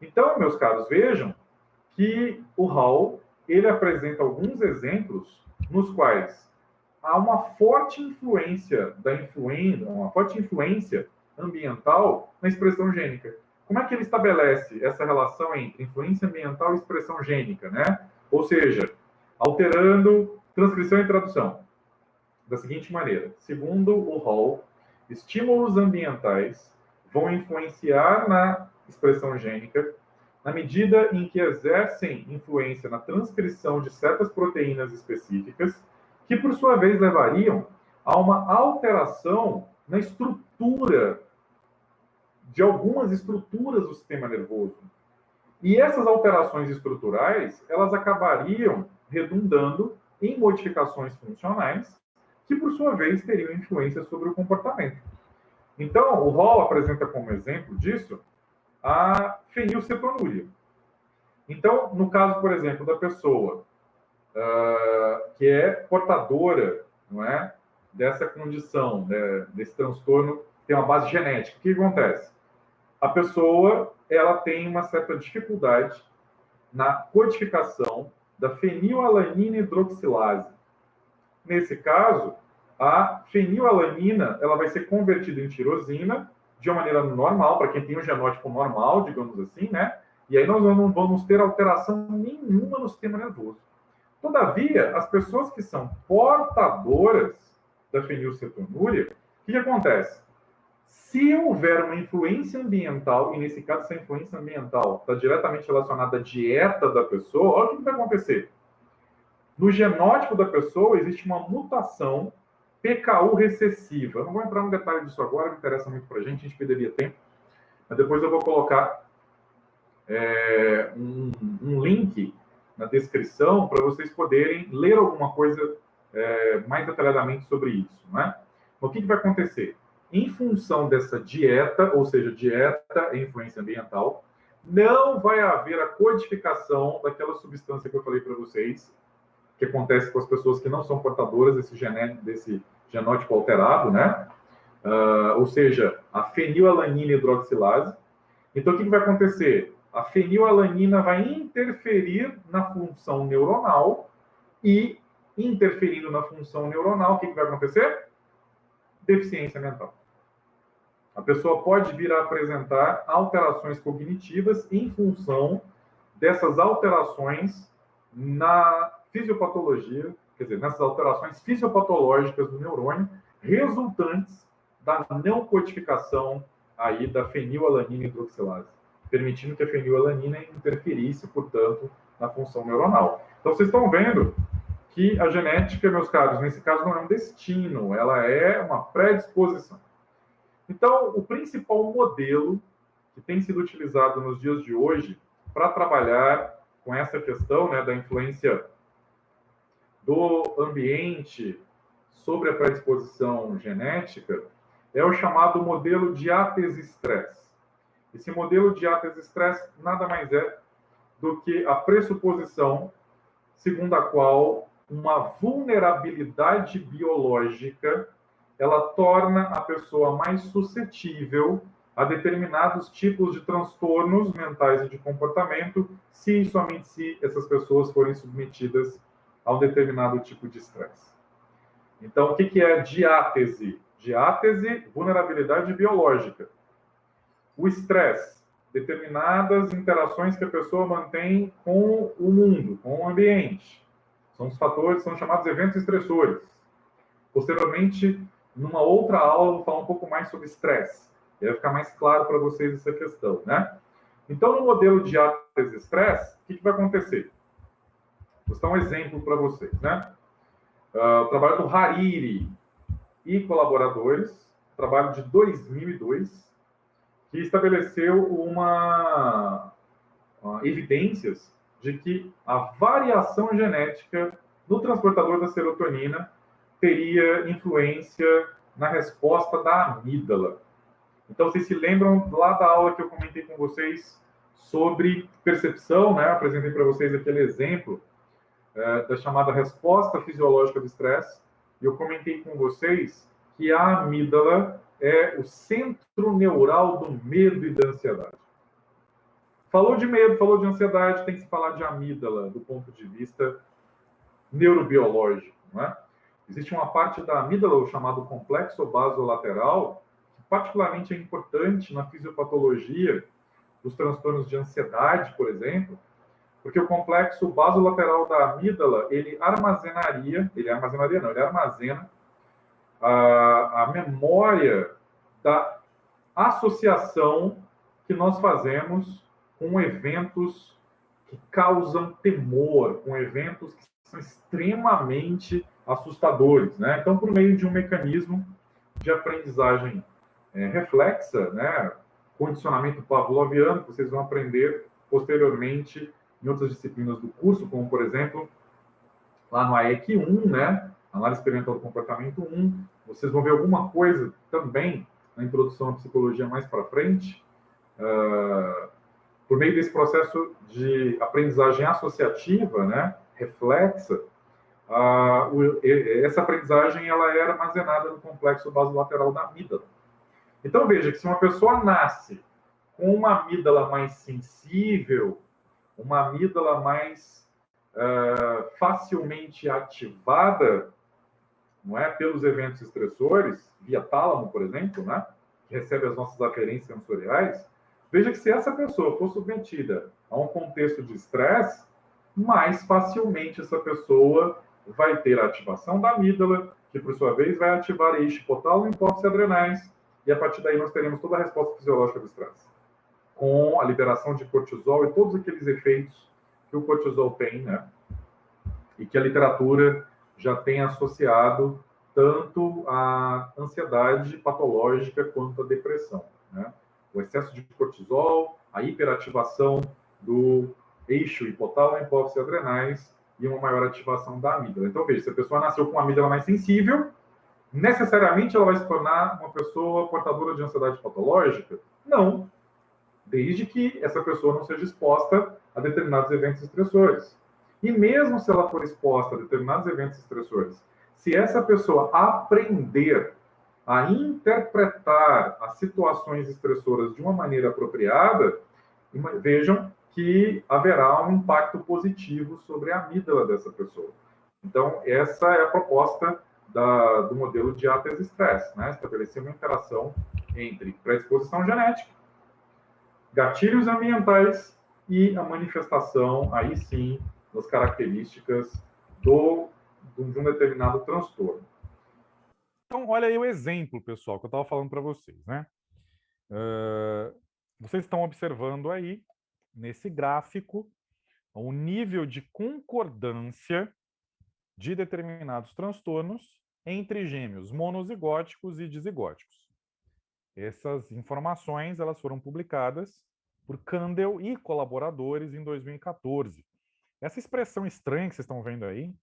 Então, meus caros, vejam que o Hall, ele apresenta alguns exemplos nos quais há uma forte influência uma forte influência ambiental na expressão gênica. Como é que ele estabelece essa relação entre influência ambiental e expressão gênica, né? Ou seja, alterando transcrição e tradução. Da seguinte maneira, segundo o Hall, estímulos ambientais vão influenciar na expressão gênica na medida em que exercem influência na transcrição de certas proteínas específicas, que por sua vez levariam a uma alteração na estrutura de algumas estruturas do sistema nervoso. E essas alterações estruturais, elas acabariam redundando em modificações funcionais, que, por sua vez, teriam influência sobre o comportamento. Então, o Hall apresenta como exemplo disso a fenilcetonúria. Então, no caso, por exemplo, da pessoa que é portadora, não é, dessa condição, né, desse transtorno, tem uma base genética, o que acontece? A pessoa ela tem uma certa dificuldade na codificação da fenilalanina hidroxilase. Nesse caso, a fenilalanina ela vai ser convertida em tirosina de uma maneira normal, para quem tem um genótipo normal, digamos assim, né? E aí nós não vamos ter alteração nenhuma no sistema nervoso. Todavia, as pessoas que são portadoras da fenilcetonúria, o que acontece? Se houver uma influência ambiental, e nesse caso essa influência ambiental está diretamente relacionada à dieta da pessoa, olha o que vai acontecer. No genótipo da pessoa existe uma mutação PKU recessiva. Eu não vou entrar no detalhe disso agora, não interessa muito para a gente perderia tempo, mas depois eu vou colocar um link na descrição para vocês poderem ler alguma coisa mais detalhadamente sobre isso. Né? O que vai acontecer? Em função dessa dieta, ou seja, dieta e influência ambiental, não vai haver a codificação daquela substância que eu falei para vocês, que acontece com as pessoas que não são portadoras desse genótipo alterado, né? Ou seja, a fenilalanina hidroxilase. Então, o que vai acontecer? A fenilalanina vai interferir na função neuronal e, interferindo na função neuronal, o que vai acontecer? Deficiência mental. A pessoa pode vir a apresentar alterações cognitivas em função dessas alterações na fisiopatologia, quer dizer, nessas alterações fisiopatológicas do neurônio, resultantes da não codificação aí da fenilalanina hidroxilase, permitindo que a fenilalanina interferisse, portanto, na função neuronal. Então, vocês estão vendo que a genética, meus caros, nesse caso não é um destino, ela é uma predisposição. Então, o principal modelo que tem sido utilizado nos dias de hoje para trabalhar com essa questão, né, da influência do ambiente sobre a predisposição genética é o chamado modelo diátese-estresse. Esse modelo diátese-estresse nada mais é do que a pressuposição segundo a qual uma vulnerabilidade biológica ela torna a pessoa mais suscetível a determinados tipos de transtornos mentais e de comportamento, se e somente se essas pessoas forem submetidas a um determinado tipo de estresse. Então, o que é diátese? Diátese, vulnerabilidade biológica. O estresse, determinadas interações que a pessoa mantém com o mundo, com o ambiente. São os fatores, são chamados eventos estressores. Posteriormente, numa outra aula, eu vou falar um pouco mais sobre estresse. E vai ficar mais claro para vocês essa questão, né? Então, no modelo de diátese-estresse, o que vai acontecer? Vou dar um exemplo para vocês, né? O trabalho do Hariri e colaboradores, trabalho de 2002, que estabeleceu evidências de que a variação genética no transportador da serotonina teria influência na resposta da amígdala. Então, vocês se lembram lá da aula que eu comentei com vocês sobre percepção, né? Eu apresentei para vocês aquele exemplo da chamada resposta fisiológica do estresse, e eu comentei com vocês que a amígdala é o centro neural do medo e da ansiedade. Falou de medo, falou de ansiedade, tem que se falar de amígdala do ponto de vista neurobiológico, não é? Existe uma parte da amígdala, o chamado complexo basolateral, que particularmente é importante na fisiopatologia dos transtornos de ansiedade, por exemplo, porque o complexo basolateral da amígdala, ele armazena a memória da associação que nós fazemos com eventos que causam temor, com eventos que são extremamente assustadores, né? Então, por meio de um mecanismo de aprendizagem reflexa, né? Condicionamento pavloviano, que vocês vão aprender posteriormente em outras disciplinas do curso, como, por exemplo, lá no AEC 1, né? Análise Experimental do Comportamento 1. Vocês vão ver alguma coisa também na introdução à psicologia mais para frente, por meio desse processo de aprendizagem associativa, né? Reflexa, essa aprendizagem ela é armazenada no complexo basolateral da amígdala. Então, veja que se uma pessoa nasce com uma amígdala mais sensível, uma amígdala mais facilmente ativada, não é, pelos eventos estressores, via tálamo, por exemplo, né, que recebe as nossas aferências sensoriais, veja que se essa pessoa for submetida a um contexto de estresse, mais facilmente essa pessoa vai ter a ativação da amígdala, que por sua vez vai ativar eixo hipotálamo e hipófise adrenais, e a partir daí nós teremos toda a resposta fisiológica do estresse, com a liberação de cortisol e todos aqueles efeitos que o cortisol tem, né? E que a literatura já tem associado tanto à ansiedade patológica quanto à depressão, né? O excesso de cortisol, a hiperativação do eixo hipotálamo e hipófise adrenais e uma maior ativação da amígdala. Então, veja, se a pessoa nasceu com uma amígdala mais sensível, necessariamente ela vai se tornar uma pessoa portadora de ansiedade patológica? Não, desde que essa pessoa não seja exposta a determinados eventos estressores. E mesmo se ela for exposta a determinados eventos estressores, se essa pessoa aprender a interpretar as situações estressoras de uma maneira apropriada, vejam que haverá um impacto positivo sobre a amígdala dessa pessoa. Então, essa é a proposta do modelo de ATES-Stress, né? Estabelecer uma interação entre predisposição genética, gatilhos ambientais e a manifestação, aí sim, das características de um determinado transtorno. Então, olha aí o exemplo, pessoal, que eu estava falando para vocês, né? Vocês estão observando aí, nesse gráfico, o nível de concordância de determinados transtornos entre gêmeos monozigóticos e dizigóticos. Essas informações elas foram publicadas por Kandel e colaboradores em 2014. Essa expressão estranha que vocês estão vendo aí,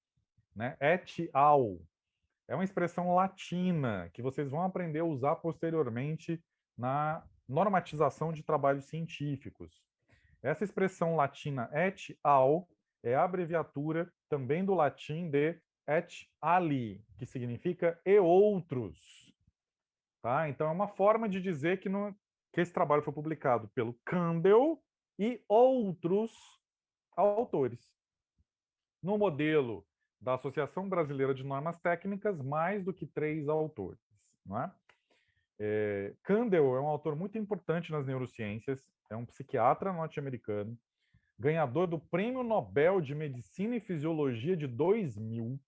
né, et al., é uma expressão latina que vocês vão aprender a usar posteriormente na normatização de trabalhos científicos. Essa expressão latina et al. É a abreviatura também do latim de et ali, que significa e outros. Tá? Então, é uma forma de dizer que esse trabalho foi publicado pelo Kandel e outros autores. No modelo da Associação Brasileira de Normas Técnicas, mais do que 3 autores. Não é? Kandel é um autor muito importante nas neurociências, é um psiquiatra norte-americano, ganhador do Prêmio Nobel de Medicina e Fisiologia de 2000.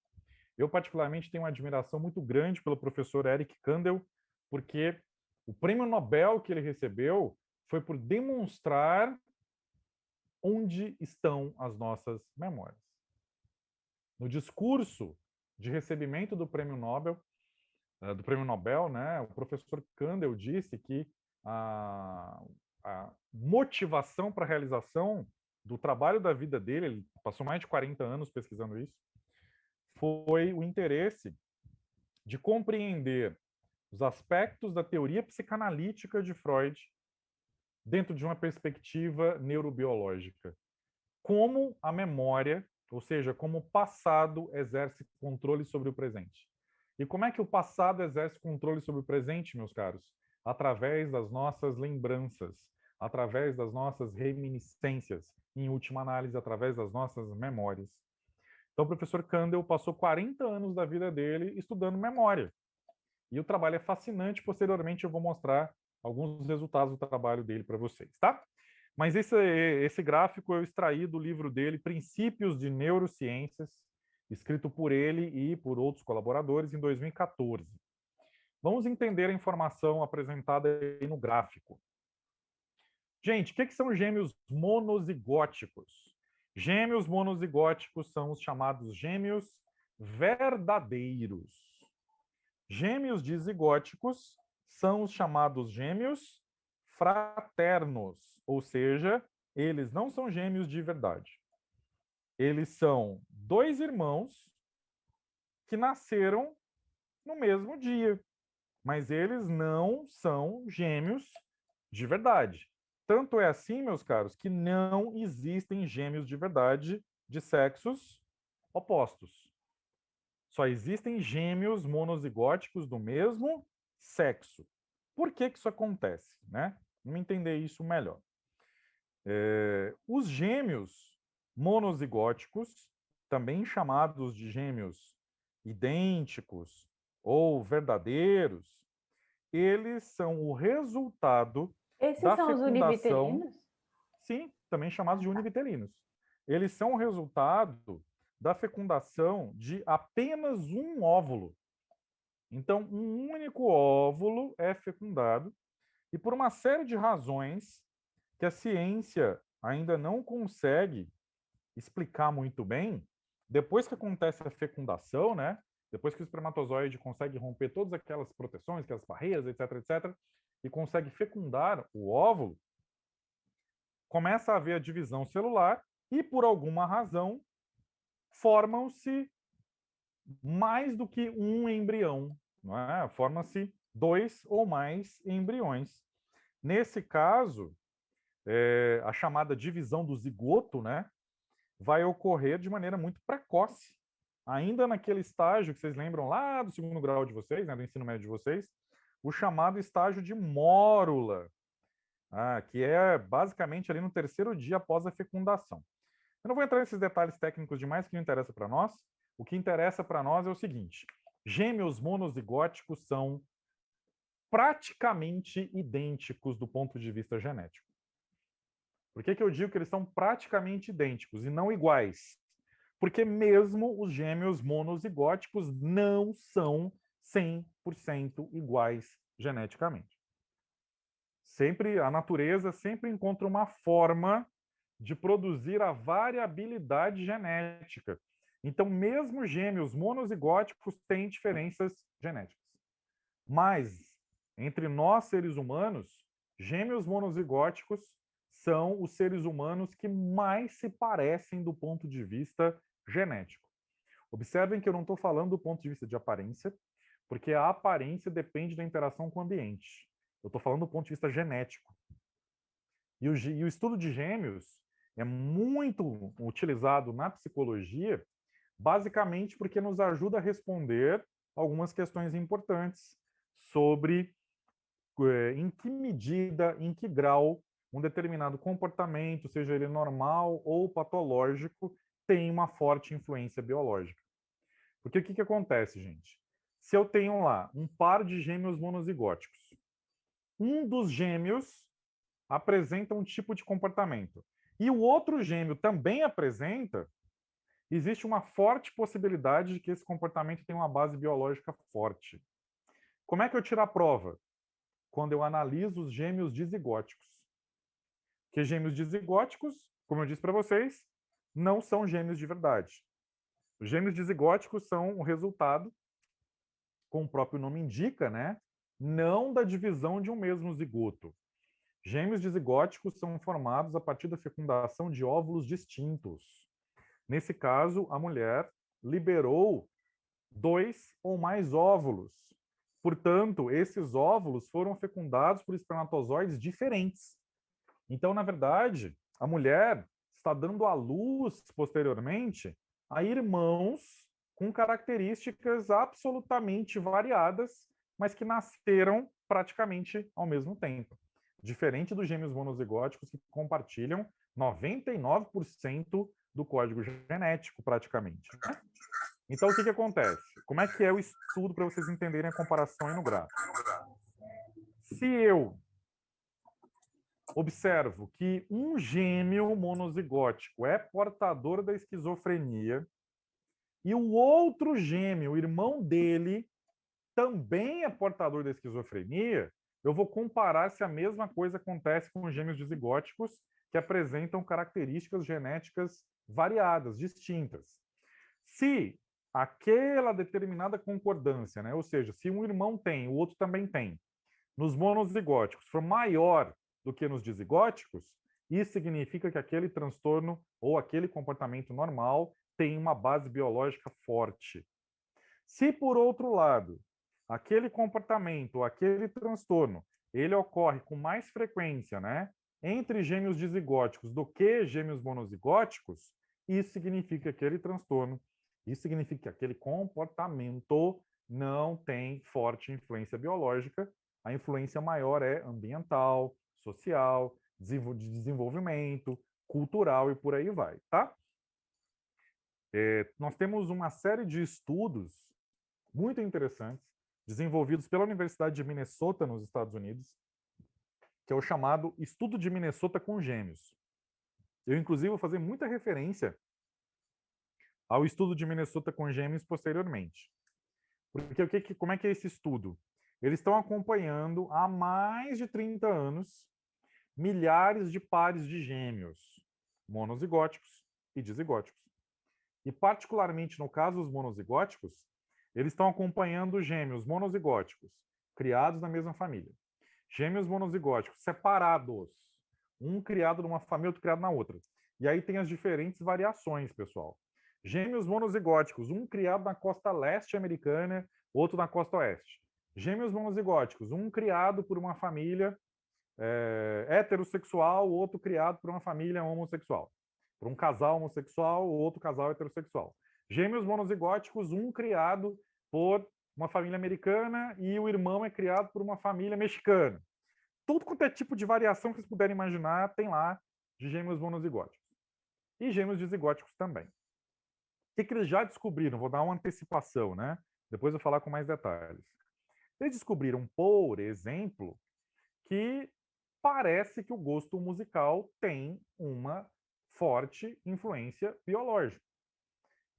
Eu, particularmente, tenho uma admiração muito grande pelo professor Eric Kandel, porque o prêmio Nobel que ele recebeu foi por demonstrar onde estão as nossas memórias. No discurso de recebimento do prêmio Nobel, né, o professor Kandel disse que a motivação para a realização do trabalho da vida dele, ele passou mais de 40 anos pesquisando isso, foi o interesse de compreender os aspectos da teoria psicanalítica de Freud dentro de uma perspectiva neurobiológica. Como a memória, ou seja, como o passado exerce controle sobre o presente. E como é que o passado exerce controle sobre o presente, meus caros? Através das nossas lembranças, através das nossas reminiscências, em última análise, através das nossas memórias. Então, o professor Kandel passou 40 anos da vida dele estudando memória. E o trabalho é fascinante. Posteriormente, eu vou mostrar alguns resultados do trabalho dele para vocês, tá? Mas esse gráfico eu extraí do livro dele, Princípios de Neurociências, escrito por ele e por outros colaboradores em 2014. Vamos entender a informação apresentada aí no gráfico. Gente, o que são gêmeos monozigóticos? Gêmeos monozigóticos são os chamados gêmeos verdadeiros. Gêmeos dizigóticos são os chamados gêmeos fraternos, ou seja, eles não são gêmeos de verdade. Eles são dois irmãos que nasceram no mesmo dia, mas eles não são gêmeos de verdade. Tanto é assim, meus caros, que não existem gêmeos de verdade de sexos opostos. Só existem gêmeos monozigóticos do mesmo sexo. Por que isso acontece, né? Vamos entender isso melhor. Os gêmeos monozigóticos, também chamados de gêmeos idênticos ou verdadeiros, eles são o resultado Esses da são os fecundação. univitelinos? Sim, também chamados de univitelinos. Eles são o resultado da fecundação de apenas um óvulo. Então, um único óvulo é fecundado, e por uma série de razões que a ciência ainda não consegue explicar muito bem, depois que acontece a fecundação, né? Depois que o espermatozoide consegue romper todas aquelas proteções, aquelas barreiras, etc, etc, e consegue fecundar o óvulo, começa a haver a divisão celular e, por alguma razão, formam-se mais do que um embrião, não é? Forma-se 2 ou mais embriões. Nesse caso, a chamada divisão do zigoto, né, vai ocorrer de maneira muito precoce. Ainda naquele estágio que vocês lembram lá do segundo grau de vocês, né, do ensino médio de vocês, o chamado estágio de mórula, que é basicamente ali no terceiro dia após a fecundação. Eu não vou entrar nesses detalhes técnicos demais que não interessa para nós. O que interessa para nós é o seguinte: gêmeos monozigóticos são praticamente idênticos do ponto de vista genético. Por que eu digo que eles são praticamente idênticos e não iguais? Porque mesmo os gêmeos monozigóticos não são 100% iguais geneticamente. A natureza sempre encontra uma forma de produzir a variabilidade genética. Então, mesmo gêmeos monozigóticos têm diferenças genéticas. Mas, entre nós, seres humanos, gêmeos monozigóticos são os seres humanos que mais se parecem do ponto de vista genético. Observem que eu não estou falando do ponto de vista de aparência, porque a aparência depende da interação com o ambiente. Eu estou falando do ponto de vista genético. E o estudo de gêmeos é muito utilizado na psicologia, basicamente porque nos ajuda a responder algumas questões importantes sobre em que medida, em que grau um determinado comportamento, seja ele normal ou patológico, tem uma forte influência biológica. Porque o que acontece, gente? Se eu tenho lá um par de gêmeos monozigóticos, um dos gêmeos apresenta um tipo de comportamento e o outro gêmeo também apresenta, existe uma forte possibilidade de que esse comportamento tenha uma base biológica forte. Como é que eu tiro a prova? Quando eu analiso os gêmeos dizigóticos. Que gêmeos dizigóticos, como eu disse para vocês, não são gêmeos de verdade. Os gêmeos dizigóticos são o resultado, como o próprio nome indica, né? Não da divisão de um mesmo zigoto. Gêmeos dizigóticos são formados a partir da fecundação de óvulos distintos. Nesse caso, a mulher liberou 2 ou mais óvulos. Portanto, esses óvulos foram fecundados por espermatozoides diferentes. Então, na verdade, a mulher está dando à luz, posteriormente, a irmãos com características absolutamente variadas, mas que nasceram praticamente ao mesmo tempo. Diferente dos gêmeos monozigóticos, que compartilham 99% do código genético, praticamente. Então, o que acontece? Como é que é o estudo para vocês entenderem a comparação aí no gráfico? Se eu observo que um gêmeo monozigótico é portador da esquizofrenia e o outro gêmeo, o irmão dele, também é portador da esquizofrenia, eu vou comparar se a mesma coisa acontece com os gêmeos dizigóticos que apresentam características genéticas variadas, distintas. Se aquela determinada concordância, né, ou seja, se um irmão tem, o outro também tem, nos monozigóticos for maior do que nos dizigóticos, Isso significa que aquele transtorno ou aquele comportamento normal tem uma base biológica forte. Se, por outro lado, aquele comportamento, aquele transtorno, ele ocorre com mais frequência, né, entre gêmeos dizigóticos do que gêmeos monozigóticos, isso significa que aquele transtorno, isso significa que aquele comportamento não tem forte influência biológica, a influência maior é ambiental, social, de desenvolvimento, cultural e por aí vai, tá? Nós temos uma série de estudos muito interessantes, desenvolvidos pela Universidade de Minnesota, nos Estados Unidos, que é o chamado Estudo de Minnesota com Gêmeos. Eu, inclusive, vou fazer muita referência ao estudo de Minnesota com Gêmeos posteriormente. Porque como é que é esse estudo? Eles estão acompanhando há mais de 30 anos milhares de pares de gêmeos, monozigóticos e dizigóticos. E, particularmente no caso dos monozigóticos, eles estão acompanhando gêmeos monozigóticos, criados na mesma família. Gêmeos monozigóticos separados, um criado numa família, outro criado na outra. E aí tem as diferentes variações, pessoal. Gêmeos monozigóticos, um criado na costa leste americana, outro na costa oeste. Gêmeos monozigóticos, um criado por uma família heterossexual, outro criado por uma família homossexual. Por um casal homossexual, outro casal heterossexual. Gêmeos monozigóticos, um criado por uma família americana e o irmão é criado por uma família mexicana. Tudo quanto é tipo de variação que vocês puderem imaginar, tem lá de gêmeos monozigóticos. E gêmeos dizigóticos também. O que eles já descobriram? Vou dar uma antecipação, né? Depois eu vou falar com mais detalhes. Eles descobriram, por exemplo, que parece que o gosto musical tem uma forte influência biológica.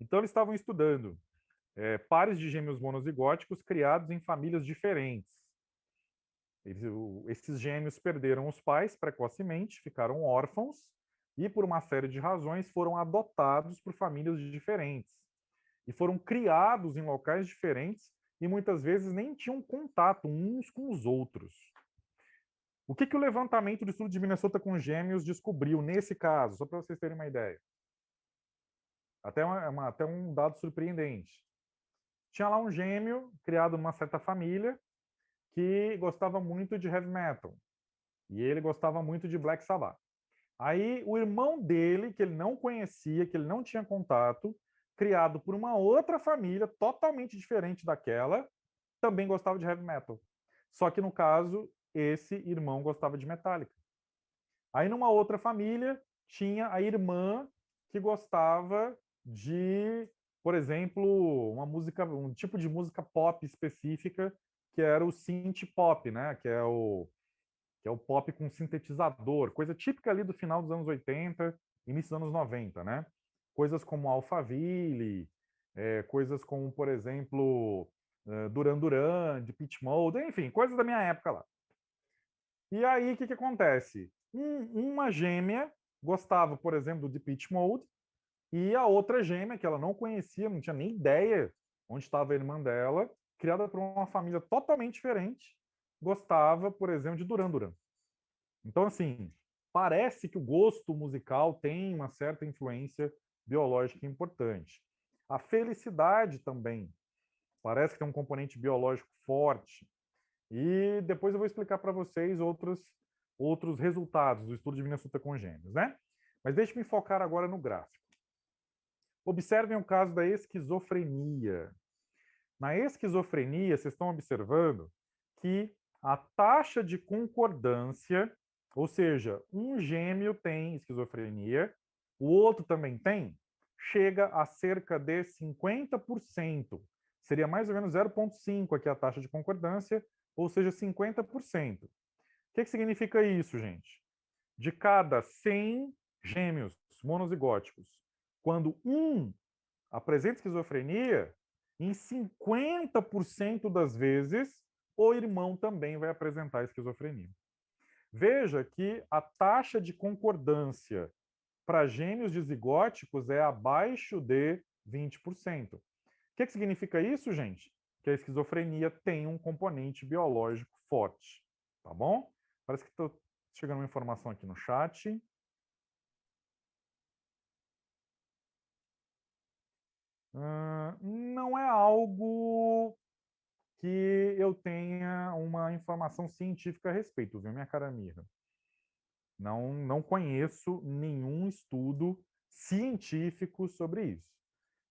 Então, eles estavam estudando pares de gêmeos monozigóticos criados em famílias diferentes. Esses gêmeos perderam os pais precocemente, ficaram órfãos e, por uma série de razões, foram adotados por famílias diferentes. E foram criados em locais diferentes e muitas vezes nem tinham contato uns com os outros. O que o levantamento do estudo de Minnesota com gêmeos descobriu nesse caso? Só para vocês terem uma ideia. Até um dado surpreendente. Tinha lá um gêmeo criado numa certa família que gostava muito de heavy metal. E ele gostava muito de Black Sabbath. Aí o irmão dele, que ele não conhecia, que ele não tinha contato, criado por uma outra família totalmente diferente daquela, também gostava de heavy metal. Só que no caso, esse irmão gostava de Metallica. Aí numa outra família tinha a irmã que gostava de, por exemplo, um tipo de música pop específica que era o synth pop, né? Que é o pop com sintetizador, coisa típica ali do final dos anos 80, início dos anos 90, né? Coisas como Alphaville, coisas como, por exemplo, Duran Duran, de Pitch Mode, enfim, coisas da minha época lá. E aí, o que acontece? Uma gêmea gostava, por exemplo, de Pitch Mode, e a outra gêmea, que ela não conhecia, não tinha nem ideia onde estava a irmã dela, criada por uma família totalmente diferente, gostava, por exemplo, de Duran Duran. Então, assim, parece que o gosto musical tem uma certa influência biológica importante. A felicidade também parece que tem um componente biológico forte. E depois eu vou explicar para vocês outros resultados do estudo de Minnesota com gêmeos, né? Mas deixe-me focar agora no gráfico. Observem o caso da esquizofrenia. Na esquizofrenia, vocês estão observando que a taxa de concordância, ou seja, um gêmeo tem esquizofrenia, o outro também tem, chega a cerca de 50%. Seria mais ou menos 0,5 aqui a taxa de concordância, ou seja, 50%. O que significa isso, gente? De cada 100 gêmeos monozigóticos, quando um apresenta esquizofrenia, em 50% das vezes, o irmão também vai apresentar esquizofrenia. Veja que a taxa de concordância para gêmeos dizigóticos é abaixo de 20%. O que significa isso, gente? Que a esquizofrenia tem um componente biológico forte, tá bom? Parece que estou chegando uma informação aqui no chat. Não é algo que eu tenha uma informação científica a respeito, viu, minha cara Mirra? Não conheço nenhum estudo científico sobre isso.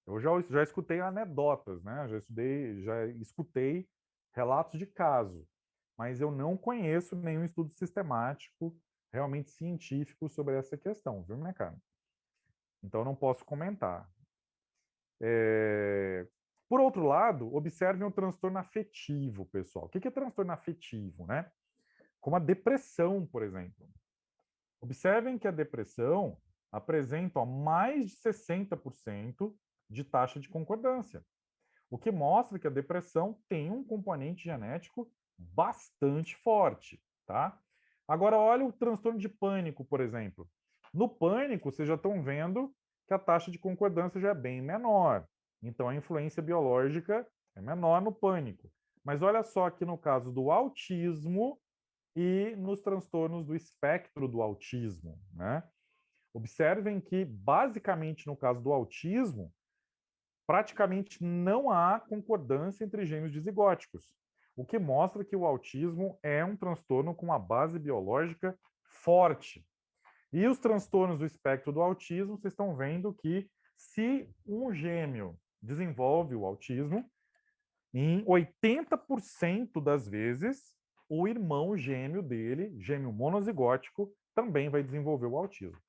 Eu já escutei anedotas, né? Já escutei relatos de caso, mas eu não conheço nenhum estudo sistemático, realmente científico sobre essa questão, viu, minha cara? Então, eu não posso comentar. Por outro lado, observem o transtorno afetivo, pessoal. O que é transtorno afetivo, né? Como a depressão, por exemplo. Observem que a depressão apresenta mais de 60% de taxa de concordância, o que mostra que a depressão tem um componente genético bastante forte, tá? Agora, olha o transtorno de pânico, por exemplo. No pânico, vocês já estão vendo que a taxa de concordância já é bem menor. Então, a influência biológica é menor no pânico. Mas olha só que no caso do autismo e nos transtornos do espectro do autismo, né? Observem que, basicamente, no caso do autismo, praticamente não há concordância entre gêmeos dizigóticos, o que mostra que o autismo é um transtorno com uma base biológica forte. E os transtornos do espectro do autismo, vocês estão vendo que se um gêmeo desenvolve o autismo, em 80% das vezes, o irmão gêmeo dele, gêmeo monozigótico, também vai desenvolver o autismo,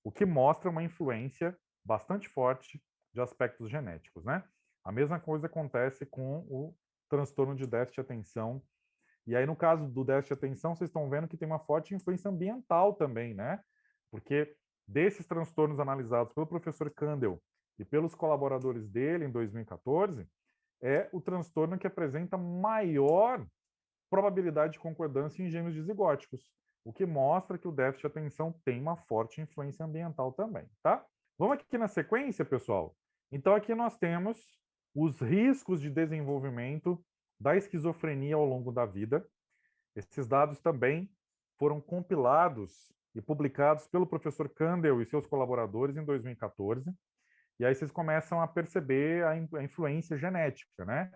o que mostra uma influência bastante forte de aspectos genéticos, né? A mesma coisa acontece com o transtorno de déficit de atenção. E aí, no caso do déficit de atenção, vocês estão vendo que tem uma forte influência ambiental também, né? Porque desses transtornos analisados pelo professor Kandel e pelos colaboradores dele em 2014, é o transtorno que apresenta maior probabilidade de concordância em gêmeos dizigóticos, o que mostra que o déficit de atenção tem uma forte influência ambiental também, tá? Vamos aqui na sequência, pessoal? Então, aqui nós temos os riscos de desenvolvimento da esquizofrenia ao longo da vida. Esses dados também foram compilados e publicados pelo professor Kandel e seus colaboradores em 2014. E aí vocês começam a perceber a influência genética, né?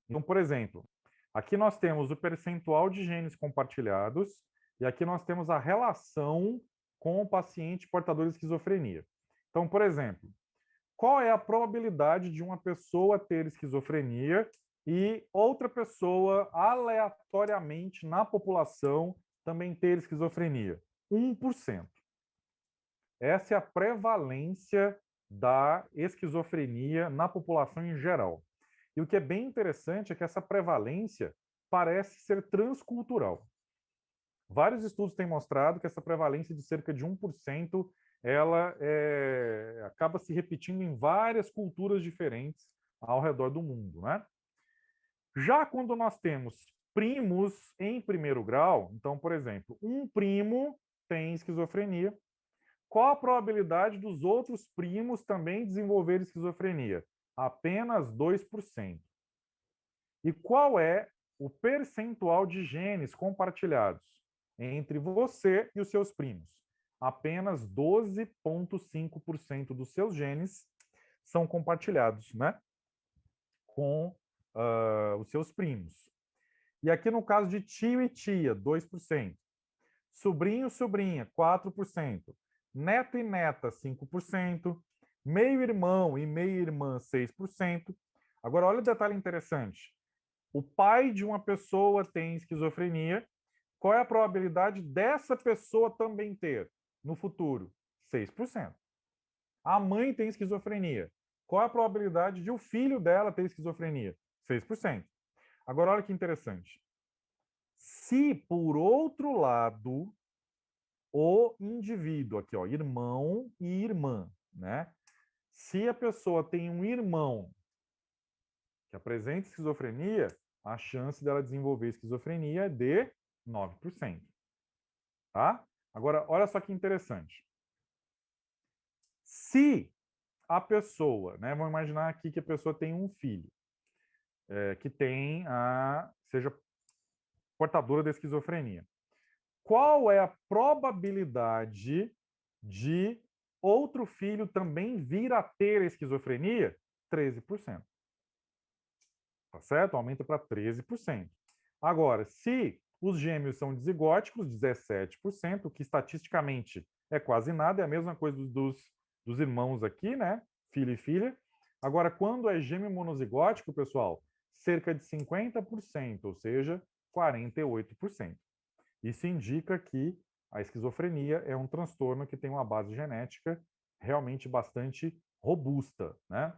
Então, por exemplo, aqui nós temos o percentual de genes compartilhados e aqui nós temos a relação com o paciente portador de esquizofrenia. Então, por exemplo, qual é a probabilidade de uma pessoa ter esquizofrenia e outra pessoa aleatoriamente na população também ter esquizofrenia? 1%. Essa é a prevalência da esquizofrenia na população em geral. E o que é bem interessante é que essa prevalência parece ser transcultural. Vários estudos têm mostrado que essa prevalência de cerca de 1%, ela acaba se repetindo em várias culturas diferentes ao redor do mundo, né? Já quando nós temos primos em primeiro grau, então, por exemplo, um primo tem esquizofrenia, qual a probabilidade dos outros primos também desenvolver esquizofrenia? Apenas 2%. E qual é o percentual de genes compartilhados entre você e os seus primos? Apenas 12,5% dos seus genes são compartilhados, né, com os seus primos. E aqui no caso de tio e tia, 2%. Sobrinho e sobrinha, 4%. Neto e neta, 5%. Meio-irmão e meia-irmã, 6%. Agora, olha o detalhe interessante. O pai de uma pessoa tem esquizofrenia. Qual é a probabilidade dessa pessoa também ter no futuro? 6%. A mãe tem esquizofrenia. Qual é a probabilidade de o filho dela ter esquizofrenia? 6%. Agora, olha que interessante. Se, por outro lado, o indivíduo, aqui, ó, irmão e irmã, né? Se a pessoa tem um irmão que apresenta esquizofrenia, a chance dela desenvolver esquizofrenia é de 9%. Tá? Agora, olha só que interessante. Se a pessoa, né, vamos imaginar aqui que a pessoa tem um filho, que seja portadora da esquizofrenia. Qual é a probabilidade de outro filho também vir a ter esquizofrenia? 13%. Tá certo? Aumenta para 13%. Agora, se os gêmeos são dizigóticos, 17%, que estatisticamente é quase nada, é a mesma coisa dos irmãos aqui, né? Filho e filha. Agora, quando é gêmeo monozigótico, pessoal, cerca de 50%, ou seja, 48%. Isso indica que a esquizofrenia é um transtorno que tem uma base genética realmente bastante robusta, né?